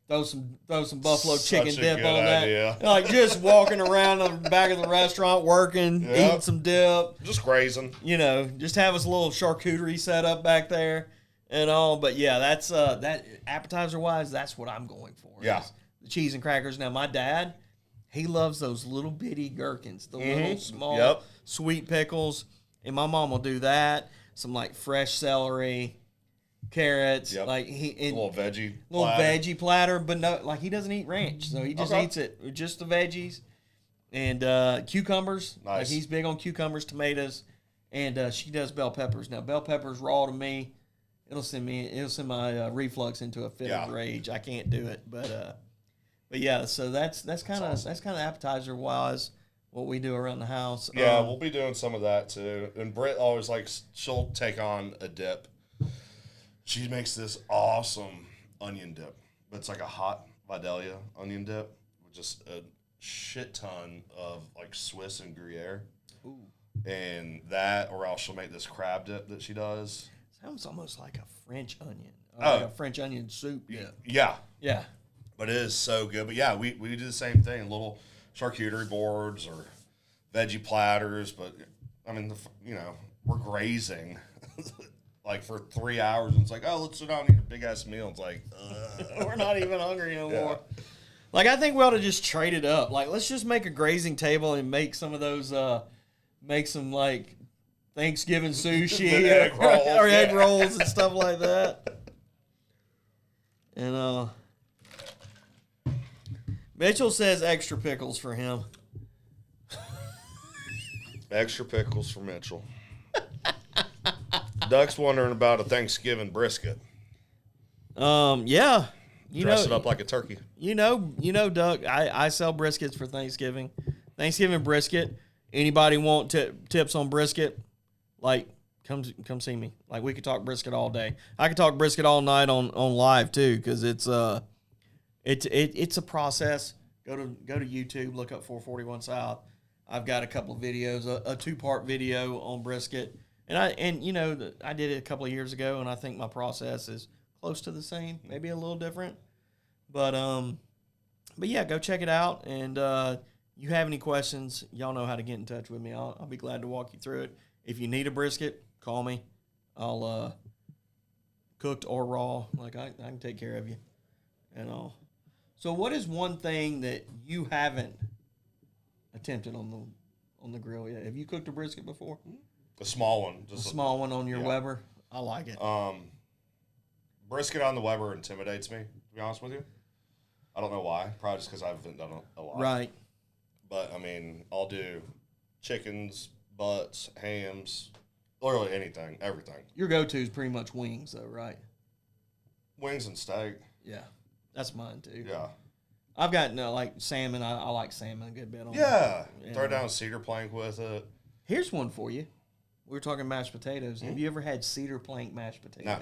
throw some buffalo chicken Such a dip good on that. idea. Like just walking around the back of the restaurant, working, eating some dip. Just grazing. You know, just have us a little charcuterie set up back there and all. But yeah, that's that appetizer wise, that's what I'm going for. Yeah. is the cheese and crackers. Now my dad, he loves those little bitty gherkins, the little small sweet pickles, and my mom will do that. Some like fresh celery, carrots, like a little veggie platter, but no, like he doesn't eat ranch, so he just eats it with just the veggies and cucumbers. Nice. Like he's big on cucumbers, tomatoes, and she does bell peppers. Now bell peppers raw to me, it'll send my reflux into a fit of rage. I can't do it, but yeah. So that's kind of appetizer wise what we do around the house. Yeah, we'll be doing some of that too. And Britt always likes, she'll take on a dip. She makes this awesome onion dip. It's like a hot Vidalia onion dip with just a shit ton of like Swiss and Gruyere. Ooh. And that, or else she'll make this crab dip that she does. Sounds almost like a French onion. Oh. Like a French onion soup dip. Yeah. Yeah. But it is so good. But yeah, we do the same thing. Little charcuterie boards or veggie platters. But I mean, we're grazing like for 3 hours. And it's like, oh, let's sit down and eat a big ass meal. It's like, We're not even hungry no more. Yeah. Like, I think we ought to just trade it up. Like, let's just make a grazing table and make some of those, make some like Thanksgiving sushi egg rolls, or egg rolls and stuff like that. And Mitchell says extra pickles for him. extra pickles for Mitchell. Duck's wondering about a Thanksgiving brisket. Yeah. Dress it up like a turkey. You know, Duck, I sell briskets for Thanksgiving. Thanksgiving brisket. Anybody want tips on brisket? Like, come see me. Like, we could talk brisket all day. I could talk brisket all night on live too, because it's a process. Go to YouTube, look up 441 South. I've got a couple of videos, a 2-part video on brisket, and I did it a couple of years ago, and I think my process is close to the same, maybe a little different, but yeah, go check it out. And you have any questions, y'all know how to get in touch with me. I'll be glad to walk you through it. If you need a brisket, call me. I'll cooked or raw, like I can take care of you and all. So what is one thing that you haven't attempted on the grill yet? Have you cooked a brisket before? A small one. Just a small one on your Weber? I like it. Brisket on the Weber intimidates me, to be honest with you. I don't know why. Probably just because I haven't done it a lot. Right. But, I mean, I'll do chickens, butts, hams, literally anything, everything. Your go-to is pretty much wings, though, right? Wings and steak. Yeah. That's mine, too. Yeah. I've got, like, salmon. I like salmon a good bit on Throw down a cedar plank with it. Here's one for you. We were talking mashed potatoes. Mm-hmm. Have you ever had cedar plank mashed potatoes? No.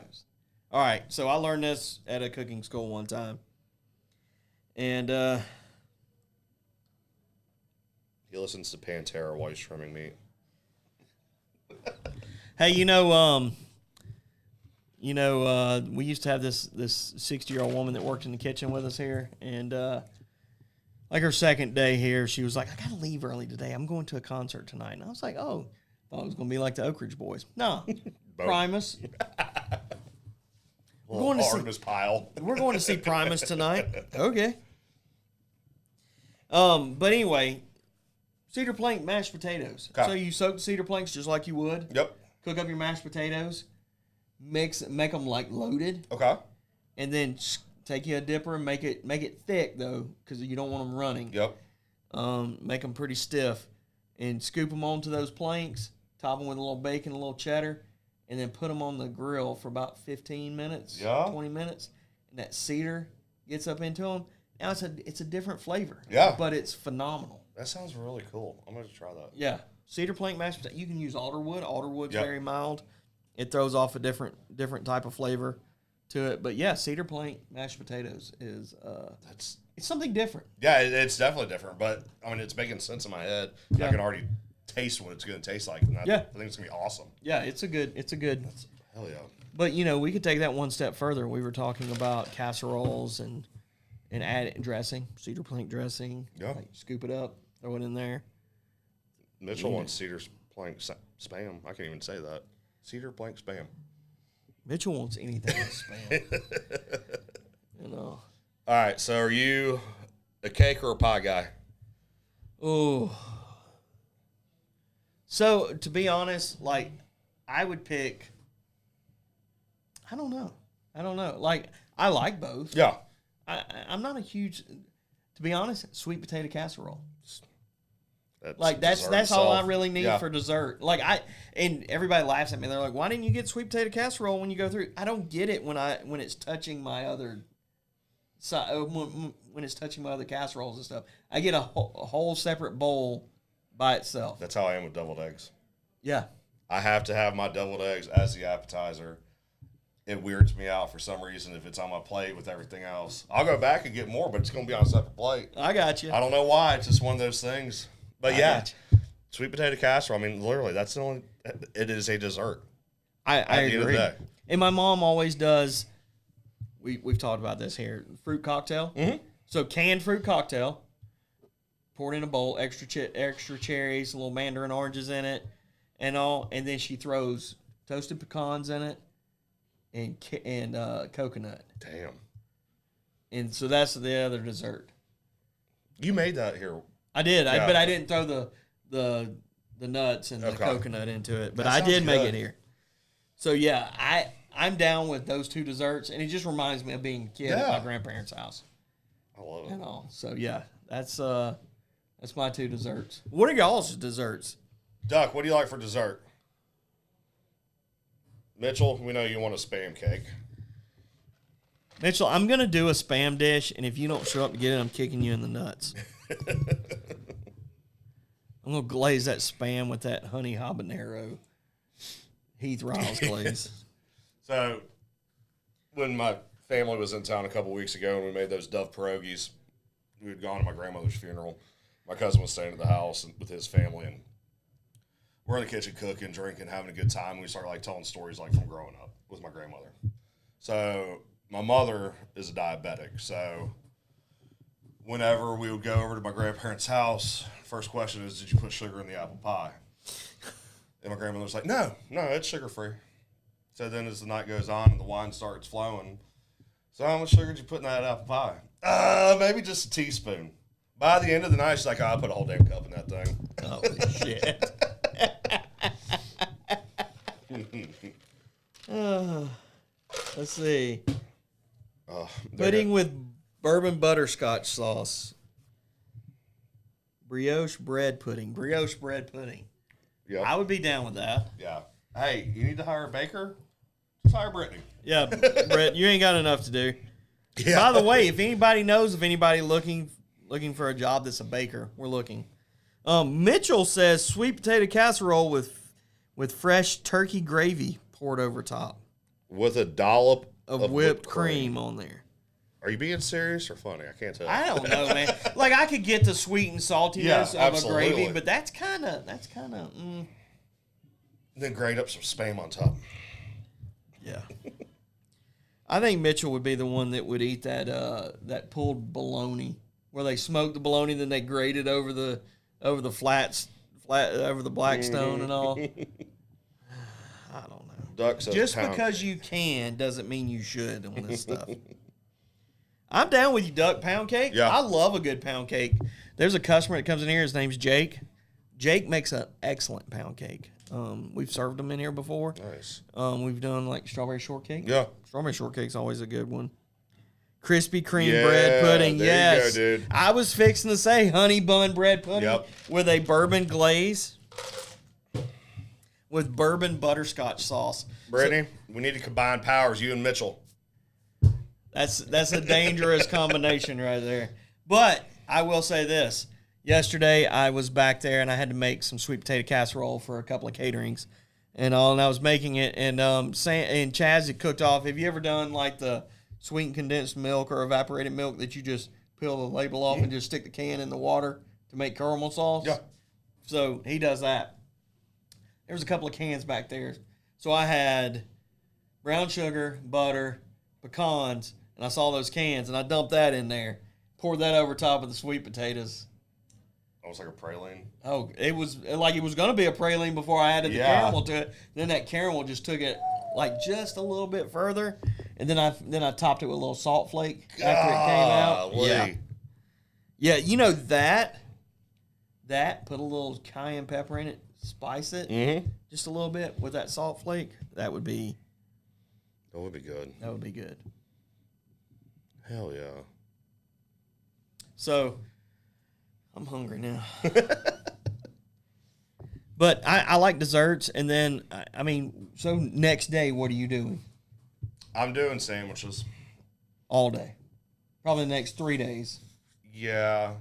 All right. So I learned this at a cooking school one time. And he listens to Pantera while he's trimming meat. Hey, we used to have this 60-year-old woman that worked in the kitchen with us here, and like her second day here, she was like, "I gotta leave early today. I'm going to a concert tonight." And I was like, "Oh, thought it was gonna be like the Oak Ridge Boys." No, Primus. We're going to Artemis Pile. We're going to see Primus tonight. Okay. But anyway, cedar plank mashed potatoes. Okay. So you soak the cedar planks just like you would. Yep. Cook up your mashed potatoes. Make them like loaded. Okay. And then take you a dipper and make it thick though, because you don't want them running. Yep. Make them pretty stiff, and scoop them onto those planks. Top them with a little bacon, a little cheddar, and then put them on the grill for about 15 minutes, 20 minutes, and that cedar gets up into them. Now it's a different flavor. Yeah. But it's phenomenal. That sounds really cool. I'm going to try that. Yeah. Cedar plank mashed potato. You can use alderwood. Alderwood's very mild. It throws off a different type of flavor to it. But yeah, cedar plank mashed potatoes is it's something different. Yeah, it's definitely different. But I mean, it's making sense in my head. Yeah. I can already taste what it's going to taste like. And I think it's going to be awesome. Yeah, it's a good. Hell yeah. But we could take that one step further. We were talking about casseroles and add dressing, cedar plank dressing. Yeah. Like scoop it up, throw it in there. Mitchell wants cedar plank spam. I can't even say that. Cedar plank spam. Mitchell wants anything with spam. All right. So are you a cake or a pie guy? Oh. So to be honest, like I would pick. I don't know. Like I like both. Yeah. I'm not a huge. To be honest, sweet potato casserole. That's all I really need for dessert. Like and everybody laughs at me. They're like, "Why didn't you get sweet potato casserole when you go through?" I don't get it when it's touching my other when it's touching my other casseroles and stuff. I get a whole separate bowl by itself. That's how I am with deviled eggs. Yeah. I have to have my deviled eggs as the appetizer. It weirds me out for some reason if it's on my plate with everything else. I'll go back and get more, but it's going to be on a separate plate. I got you. I don't know why. It's just one of those things. But yeah, sweet potato casserole. I mean, literally, that's the only. It is a dessert. I agree. Day. And my mom always does. We've talked about this here. Fruit cocktail. Mm-hmm. So canned fruit cocktail. Poured in a bowl. Extra cherries, a little mandarin oranges in it, and all. And then she throws toasted pecans in it, and coconut. Damn. And so that's the other dessert. You made that here. I did, Yeah. but I didn't throw the nuts and the coconut into it. But That I did sounds make good. it here. So yeah, I'm down with those two desserts, and it just reminds me of being a kid at my grandparents' house. I love it. And all. So yeah, that's my two desserts. What are y'all's desserts? Duck, what do you like for dessert? Mitchell, we know you want a Spam cake. Mitchell, I'm gonna do a Spam dish, and if you don't show up to get it, I'm kicking you in the nuts. I'm gonna glaze that Spam with that honey habanero Heath Riles glaze. So, when my family was in town a couple weeks ago and we made those Dove pierogies, we had gone to my grandmother's funeral. My cousin was staying at the house with his family, and we're in the kitchen cooking, drinking, having a good time. We started like telling stories like from growing up with my grandmother. So my mother is a diabetic. So whenever we would go over to my grandparents' house, first question is, did you put sugar in the apple pie? And my grandmother's like, no, it's sugar-free. So then as the night goes on and the wine starts flowing, so how much sugar did you put in that apple pie? Maybe just a teaspoon. By the end of the night, she's like, I put a whole damn cup in that thing. Holy shit. Let's see. Pudding with bourbon butterscotch sauce. Brioche bread pudding. Yep. I would be down with that. Yeah. Hey, you need to hire a baker? Just hire Brittany. Yeah, Brett, you ain't got enough to do. Yeah. By the way, if anybody knows of anybody looking for a job that's a baker, we're looking. Mitchell says sweet potato casserole with fresh turkey gravy poured over top With a dollop of whipped cream on there. Are you being serious or funny? I can't tell. I don't know, man. Like I could get the sweet and saltiness of a gravy, but that's kind of. Then grate up some Spam on top. Yeah. I think Mitchell would be the one that would eat that pulled bologna, where they smoke the bologna, then they grate it over the flat over the Blackstone and all. I don't know. Duck says Just pound because cake. you can doesn't mean you should on this stuff. I'm down with you, Duck. Pound cake? Yeah. I love a good pound cake. There's a customer that comes in here. His name's Jake. Jake makes an excellent pound cake. We've served them in here before. Nice. We've done like strawberry shortcake. Yeah. Strawberry shortcake's always a good one. Krispy Kreme Yeah, bread pudding. there Yes. you go, dude. I was fixing to say honey bun bread pudding Yep. with a bourbon glaze with bourbon butterscotch sauce. Brittany, we need to combine powers, you and Mitchell. That's a dangerous combination right there. But I will say this. Yesterday, I was back there, and I had to make some sweet potato casserole for a couple of caterings and all, and I was making it, and Chaz had cooked off. Have you ever done, like, the sweetened condensed milk or evaporated milk that you just peel the label off and just stick the can in the water to make caramel sauce? Yeah. So he does that. There's a couple of cans back there. So I had brown sugar, butter, pecans, and I saw those cans, and I dumped that in there, poured that over top of the sweet potatoes. Almost like a praline. Oh, it was like it was going to be a praline before I added the caramel to it. Then that caramel just took it like just a little bit further, and then I topped it with a little salt flake after it came out. Golly. Yeah. You know that put a little cayenne pepper in it, spice it just a little bit with that salt flake. That would be good. That would be good. Hell yeah. So, I'm hungry now. But I like desserts, and then, I mean, so next day, what are you doing? I'm doing sandwiches. All day. Probably the next 3 days. Yeah.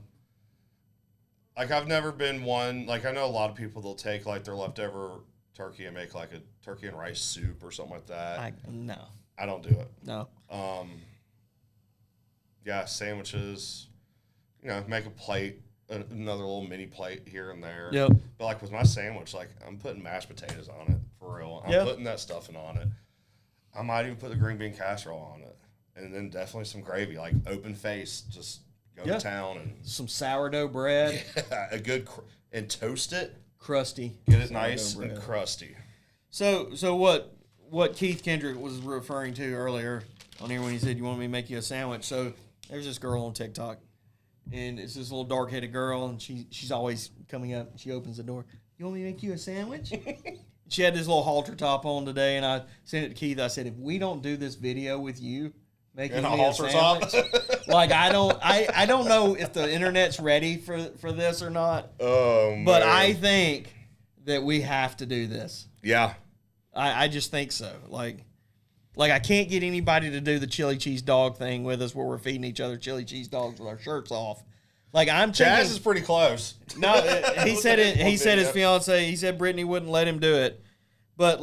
Like, I've never been one, like, I know a lot of people, they'll take, like, their leftover turkey and make, like, a turkey and rice soup or something like that. No. I don't do it. No. Yeah, sandwiches, you know, make a plate, another little mini plate here and there. Yep. But, like, with my sandwich, like, I'm putting mashed potatoes on it, for real. I'm putting that stuffing on it. I might even put the green bean casserole on it. And then definitely some gravy, like, open face, just go to town. And some sourdough bread. Yeah, a good, and toast it. Crusty. Get it nice and crusty. So what Keith Kendrick was referring to earlier on here when he said, you want me to make you a sandwich? So there's this girl on TikTok, and it's this little dark-headed girl, and she's always coming up. She opens the door. You want me to make you a sandwich? She had this little halter top on today, and I sent it to Keith. I said, if we don't do this video with you making me a sandwich, like I don't know if the internet's ready for this or not. Oh, man. But I think that we have to do this. Yeah. I just think so. Like I can't get anybody to do the chili cheese dog thing with us where we're feeding each other chili cheese dogs with our shirts off. Like I'm thinking, Jazz is pretty close. No, he said it. He said his fiance. He said Brittany wouldn't let him do it. But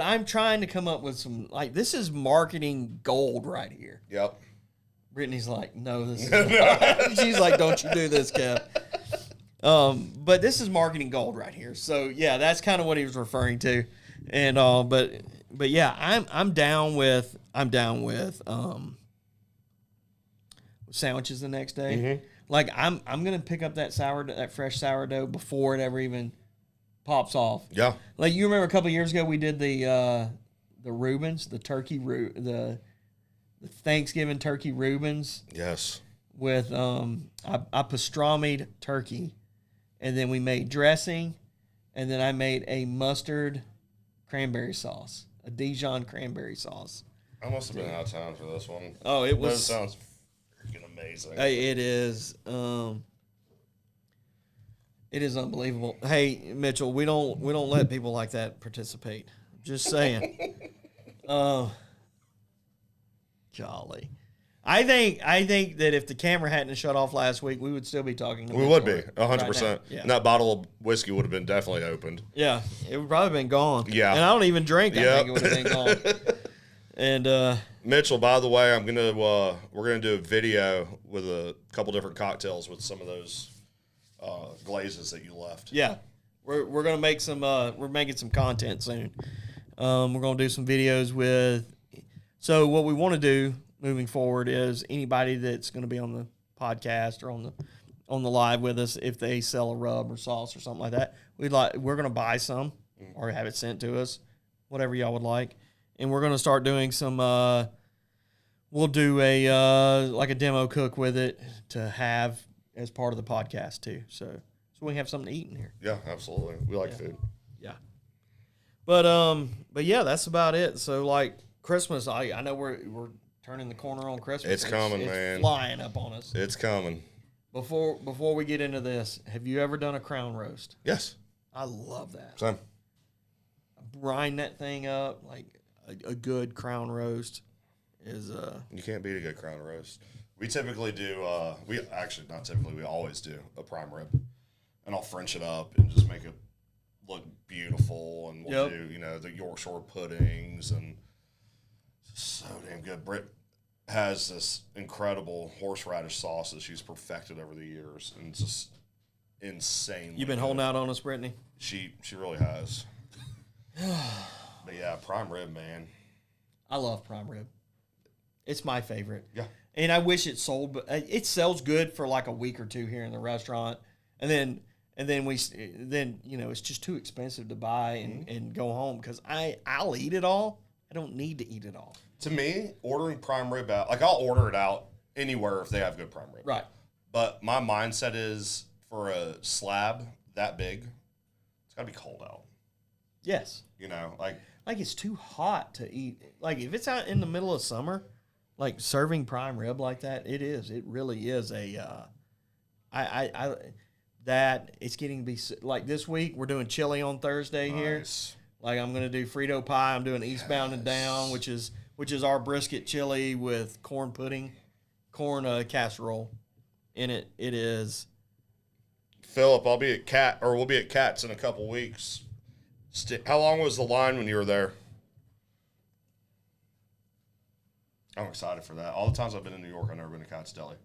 I'm trying to come up with some, like, this is marketing gold right here. Yep. Brittany's like, no, this is not. She's like, don't you do this, Kev. But this is marketing gold right here. So yeah, that's kind of what he was referring to. And but yeah, I'm down with sandwiches the next day. Mm-hmm. Like I'm gonna pick up that fresh sourdough before it ever even pops off. Yeah. Like you remember a couple of years ago we did the Reubens, the Thanksgiving turkey Reubens. Yes. With I pastrami'd turkey, and then we made dressing, and then I made a mustard cranberry sauce, a Dijon cranberry sauce. I must have been out of town for this one. Oh, it was. That sounds freaking amazing. It is. It is unbelievable. Hey, Mitchell, we don't let people like that participate. Just saying. Golly. I think that if the camera hadn't shut off last week, we would still be talking. We would be 100%. Right, and that bottle of whiskey would have been definitely opened. Yeah, it would probably been gone. Yeah, and I don't even drink. I think it would have been gone. And Mitchell, by the way, we're gonna do a video with a couple different cocktails with some of those glazes that you left. Yeah, we're gonna make some. We're making some content soon. We're gonna do some videos with. So what we want to do moving forward is anybody that's going to be on the podcast or on the live with us, if they sell a rub or sauce or something like that, we're going to buy some or have it sent to us, whatever y'all would like, and we're going to start doing some. We'll do like a demo cook with it to have as part of the podcast too, so we can have something to eat in here. Yeah, absolutely. We like food. Yeah, but yeah, that's about it. So like Christmas, I know we're turning the corner on Christmas. It's coming, man. It's flying up on us. It's coming. Before we get into this, have you ever done a crown roast? Yes. I love that. Same. Brine that thing up, like a good crown roast is You can't beat a good crown roast. We typically do we always do a prime rib. And I'll French it up and just make it look beautiful, and we'll do, the Yorkshire puddings, and so damn good. Britt has this incredible horseradish sauce that she's perfected over the years, and it's just insane. You've been holding out on us, Brittany? She really has. But yeah, prime rib, man. I love prime rib. It's my favorite. Yeah. And I wish it sold, but it sells good for like a week or two here in the restaurant, and then it's just too expensive to buy and go home because I'll eat it all. I don't need to eat it all. To me, ordering prime rib out, like I'll order it out anywhere if they have good prime rib. Right. But my mindset is for a slab that big, it's got to be cold out. Yes. Like it's too hot to eat. Like if it's out in the middle of summer, like serving prime rib like that, it is. It really is that it's getting to be like this week we're doing chili on Thursday here. Like I'm going to do Frito pie. I'm doing Eastbound and Down, which is our brisket chili with corn casserole in it. It is Philip, we'll be at Cats in a couple weeks. How long was the line when you were there? I'm excited for that. All the times I've been in New York, I've never been to Cats Deli.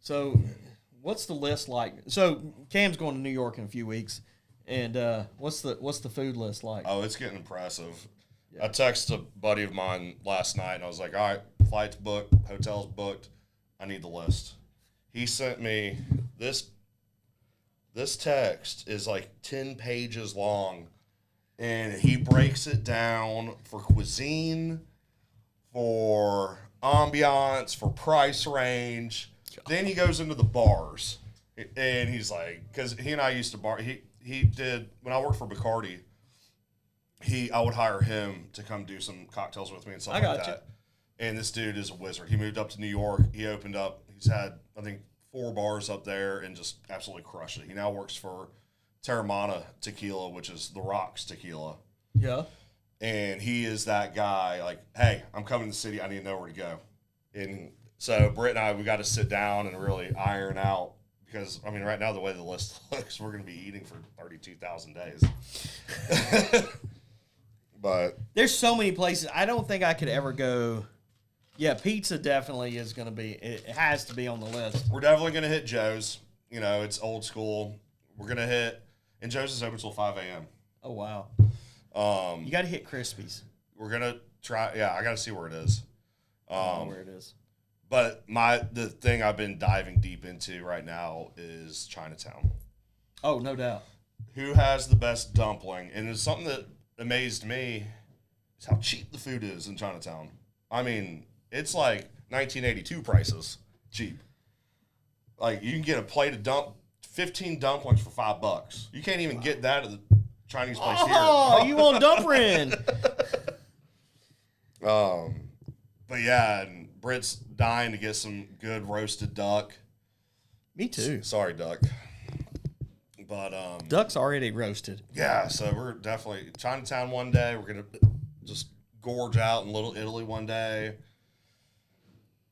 So, what's the list like? So, Cam's going to New York in a few weeks, and what's the food list like? Oh, it's getting impressive. Yeah. I texted a buddy of mine last night, and I was like, all right, flights booked, hotels booked. I need the list. He sent me this text is like 10 pages long, and he breaks it down for cuisine, for ambiance, for price range. Then he goes into the bars, and he's like, because he and I used to bar. He did when I worked for Bacardi. I would hire him to come do some cocktails with me and stuff like that. You. And this dude is a wizard. He moved up to New York. He opened up. He's had, I think, 4 bars up there and just absolutely crushed it. He now works for Terramana Tequila, which is The Rock's tequila. Yeah. And he is that guy, like, hey, I'm coming to the city. I need to know where to go. And so Britt and I, we got to sit down and really iron out because, I mean, right now, the way the list looks, we're going to be eating for 32,000 days. But there's so many places. I don't think I could ever go. Yeah, pizza definitely is going to be, it has to be on the list. We're definitely going to hit Joe's. You know, it's old school. We're going to hit, and Joe's is open until 5 a.m. Oh, wow. You got to hit Crispy's. We're going to try, yeah, I got to see where it is. Where it is. But the thing I've been diving deep into right now is Chinatown. Oh, no doubt. Who has the best dumpling? And it's something that amazed me is how cheap the food is in Chinatown. I mean, it's like 1982 prices cheap. Like you can get a plate of 15 dumplings for $5. You can't even get that at the Chinese place here. Oh, you want dumpling? But yeah, and Britt's dying to get some good roasted duck. Me too. Sorry, duck. But duck's already roasted. Yeah, so we're definitely Chinatown one day. We're gonna just gorge out in Little Italy one day.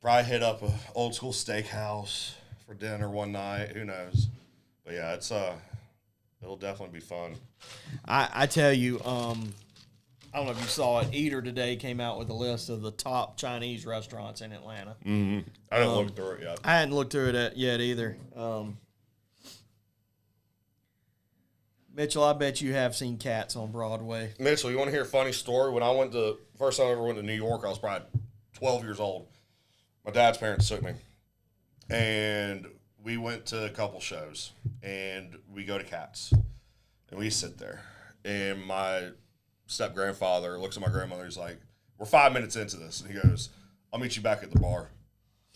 Probably hit up a old school steakhouse for dinner one night. Who knows? But yeah, it'll definitely be fun. I tell you, I don't know if you saw it. Eater today came out with a list of the top Chinese restaurants in Atlanta. Mm-hmm. I didn't look through it yet. I hadn't looked through it yet either. Mitchell, I bet you have seen Cats on Broadway. Mitchell, you want to hear a funny story? When first time I ever went to New York, I was probably 12 years old. My dad's parents took me. And we went to a couple shows. And we go to Cats. And we sit there. And my step-grandfather looks at my grandmother. He's like, we're 5 minutes into this. And he goes, I'll meet you back at the bar.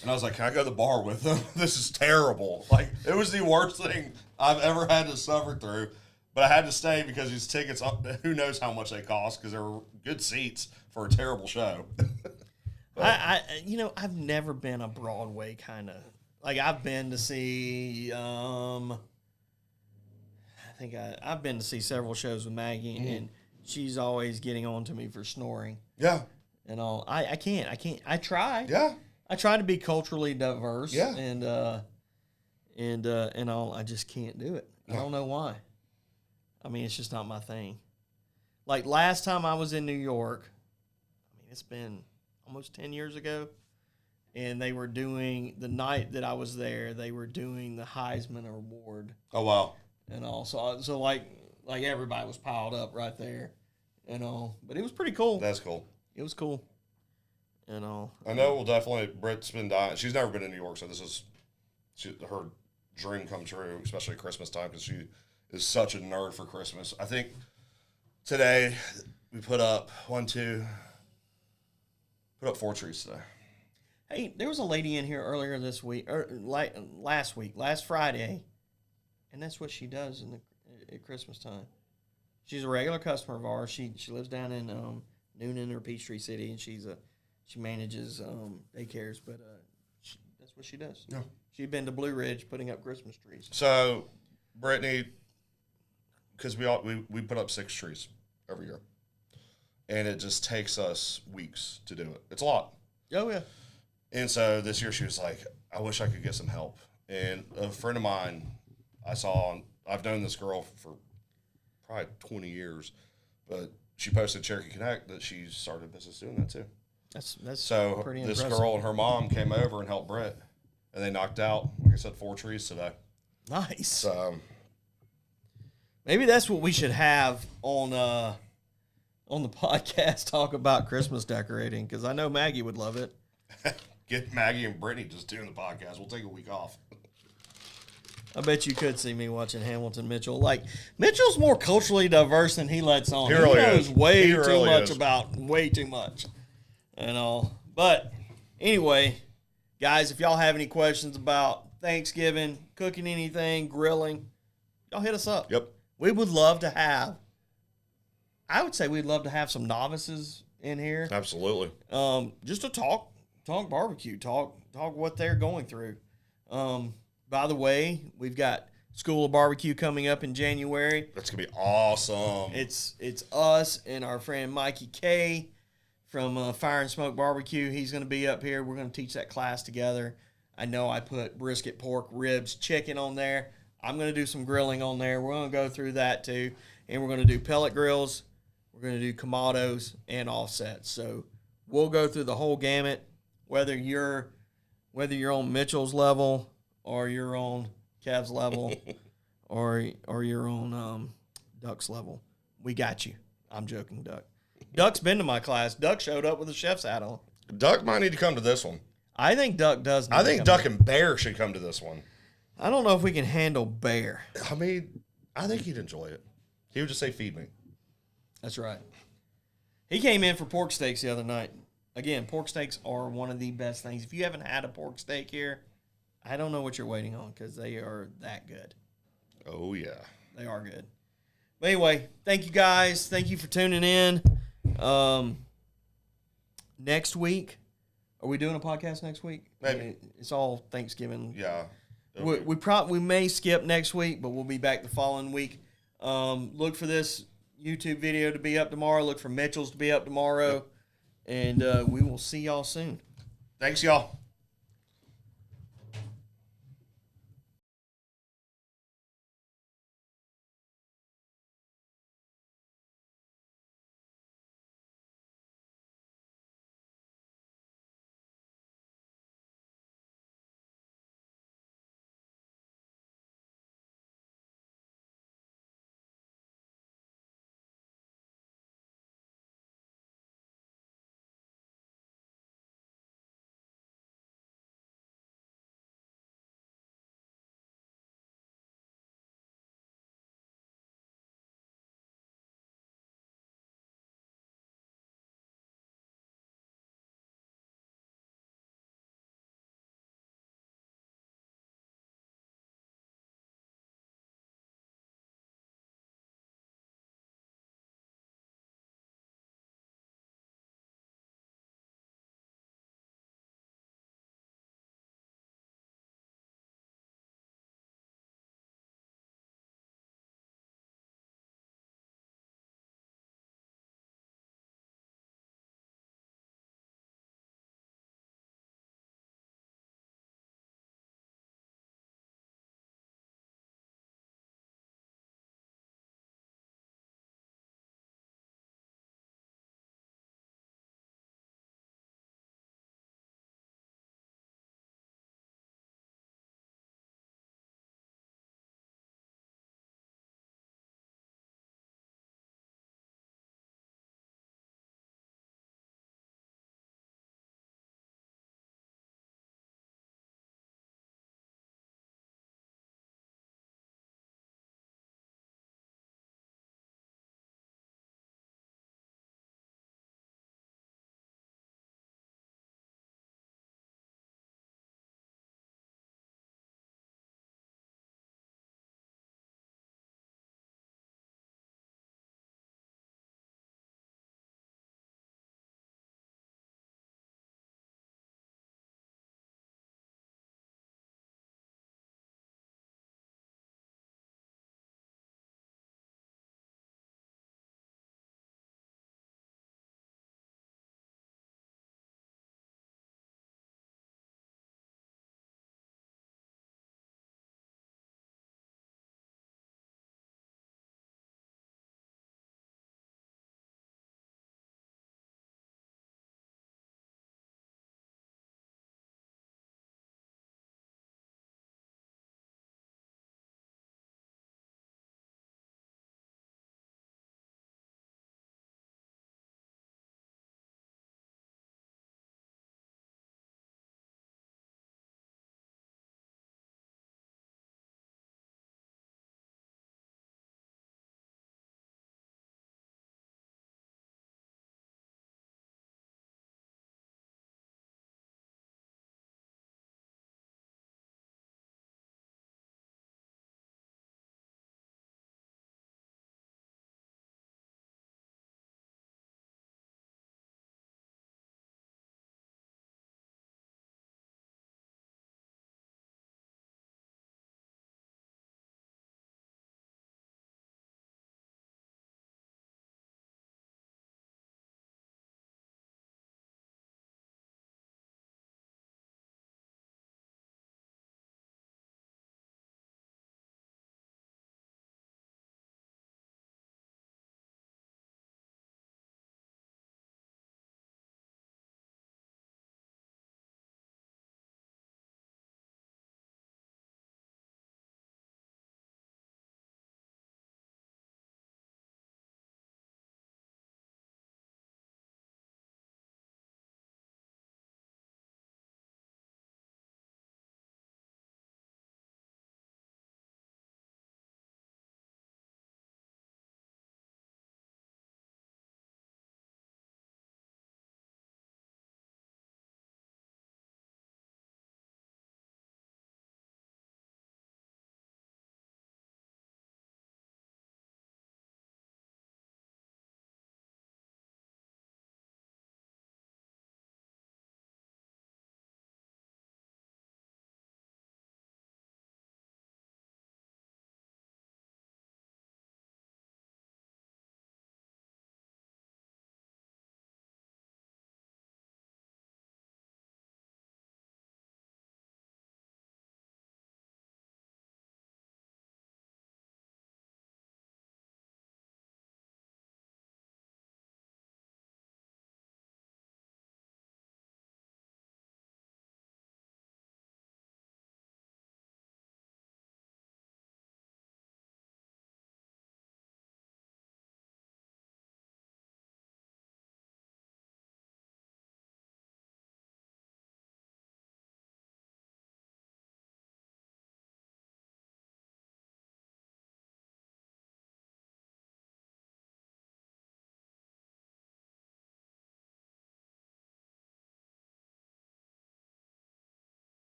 And I was like, can I go to the bar with him? This is terrible. Like, it was the worst thing I've ever had to suffer through. But I had to stay because these tickets, who knows how much they cost, because they were good seats for a terrible show. I've never been a Broadway kind of, like I've been to see, I've been to see several shows with Maggie, and she's always getting on to me for snoring. Yeah. And all. I can't. I try. Yeah. I try to be culturally diverse. Yeah. And all. I just can't do it. I don't know why. I mean, it's just not my thing. Like last time I was in New York, I mean, it's been almost 10 years ago, and they were doing, the night that I was there, they were doing the Heisman Award. Oh, wow. And all. So like everybody was piled up right there and all. But it was pretty cool. That's cool. It was cool. And all. I know we'll definitely, Britt's been dying. She's never been in New York, so this is her dream come true, especially at Christmas time, because she is such a nerd for Christmas. I think today we put up 4 trees today. Hey, there was a lady in here earlier this week, or last Friday, and that's what she does at Christmas time. She's a regular customer of ours. She lives down in Noonan or Peachtree City, and she manages daycares, but that's what she does. Yeah. She'd been to Blue Ridge putting up Christmas trees. So, Brittany, because we put up 6 trees every year, and it just takes us weeks to do it. It's a lot. Oh, yeah. And so this year she was like, I wish I could get some help. And a friend of mine I've known this girl for probably 20 years, but she posted Cherokee Connect that she started a business doing that too. That's So pretty this impressive. girl and her mom came over and helped Brett, and they knocked out, like I said, 4 trees today. Nice. So Maybe that's what we should have on the podcast. Talk about Christmas decorating, because I know Maggie would love it. get Maggie and Brittany just doing the podcast. We'll take a week off. I bet you could see me watching Hamilton Mitchell. Like, Mitchell's more culturally diverse than he lets on. He really knows is. way He too really much is. about way too much and all. But anyway, guys, if y'all have any questions about Thanksgiving, cooking anything, grilling, y'all hit us up. Yep. We would love to have, I would say we'd love to have some novices in here. Absolutely. Just to talk barbecue, talk what they're going through. By the way, we've got School of Barbecue coming up in January. That's going to be awesome. It's us and our friend Mikey K from Fire and Smoke Barbecue. He's going to be up here. We're going to teach that class together. I know I put brisket, pork, ribs, chicken on there. I'm going to do some grilling on there. We're going to go through that too. And we're going to do pellet grills. We're going to do Kamados and offsets. So we'll go through the whole gamut, whether you're on Mitchell's level or you're on Kev's level or you're on Duck's level. We got you. I'm joking, Duck. Duck's been to my class. Duck showed up with a chef's hat on. Duck might need to come to this one. I think Duck does. I think Duck and Bear should come to this one. I don't know if we can handle Bear. I mean, I think he'd enjoy it. He would just say, feed me. That's right. He came in for pork steaks the other night. Again, pork steaks are one of the best things. If you haven't had a pork steak here, I don't know what you're waiting on, because they are that good. Oh, yeah. They are good. But anyway, thank you guys. Thank you for tuning in. Next week, are we doing a podcast next week? Maybe. It's all Thanksgiving. Yeah. We may skip next week, but we'll be back the following week. Look for this YouTube video to be up tomorrow. Look for Mitchell's to be up tomorrow. And we will see y'all soon. Thanks, y'all.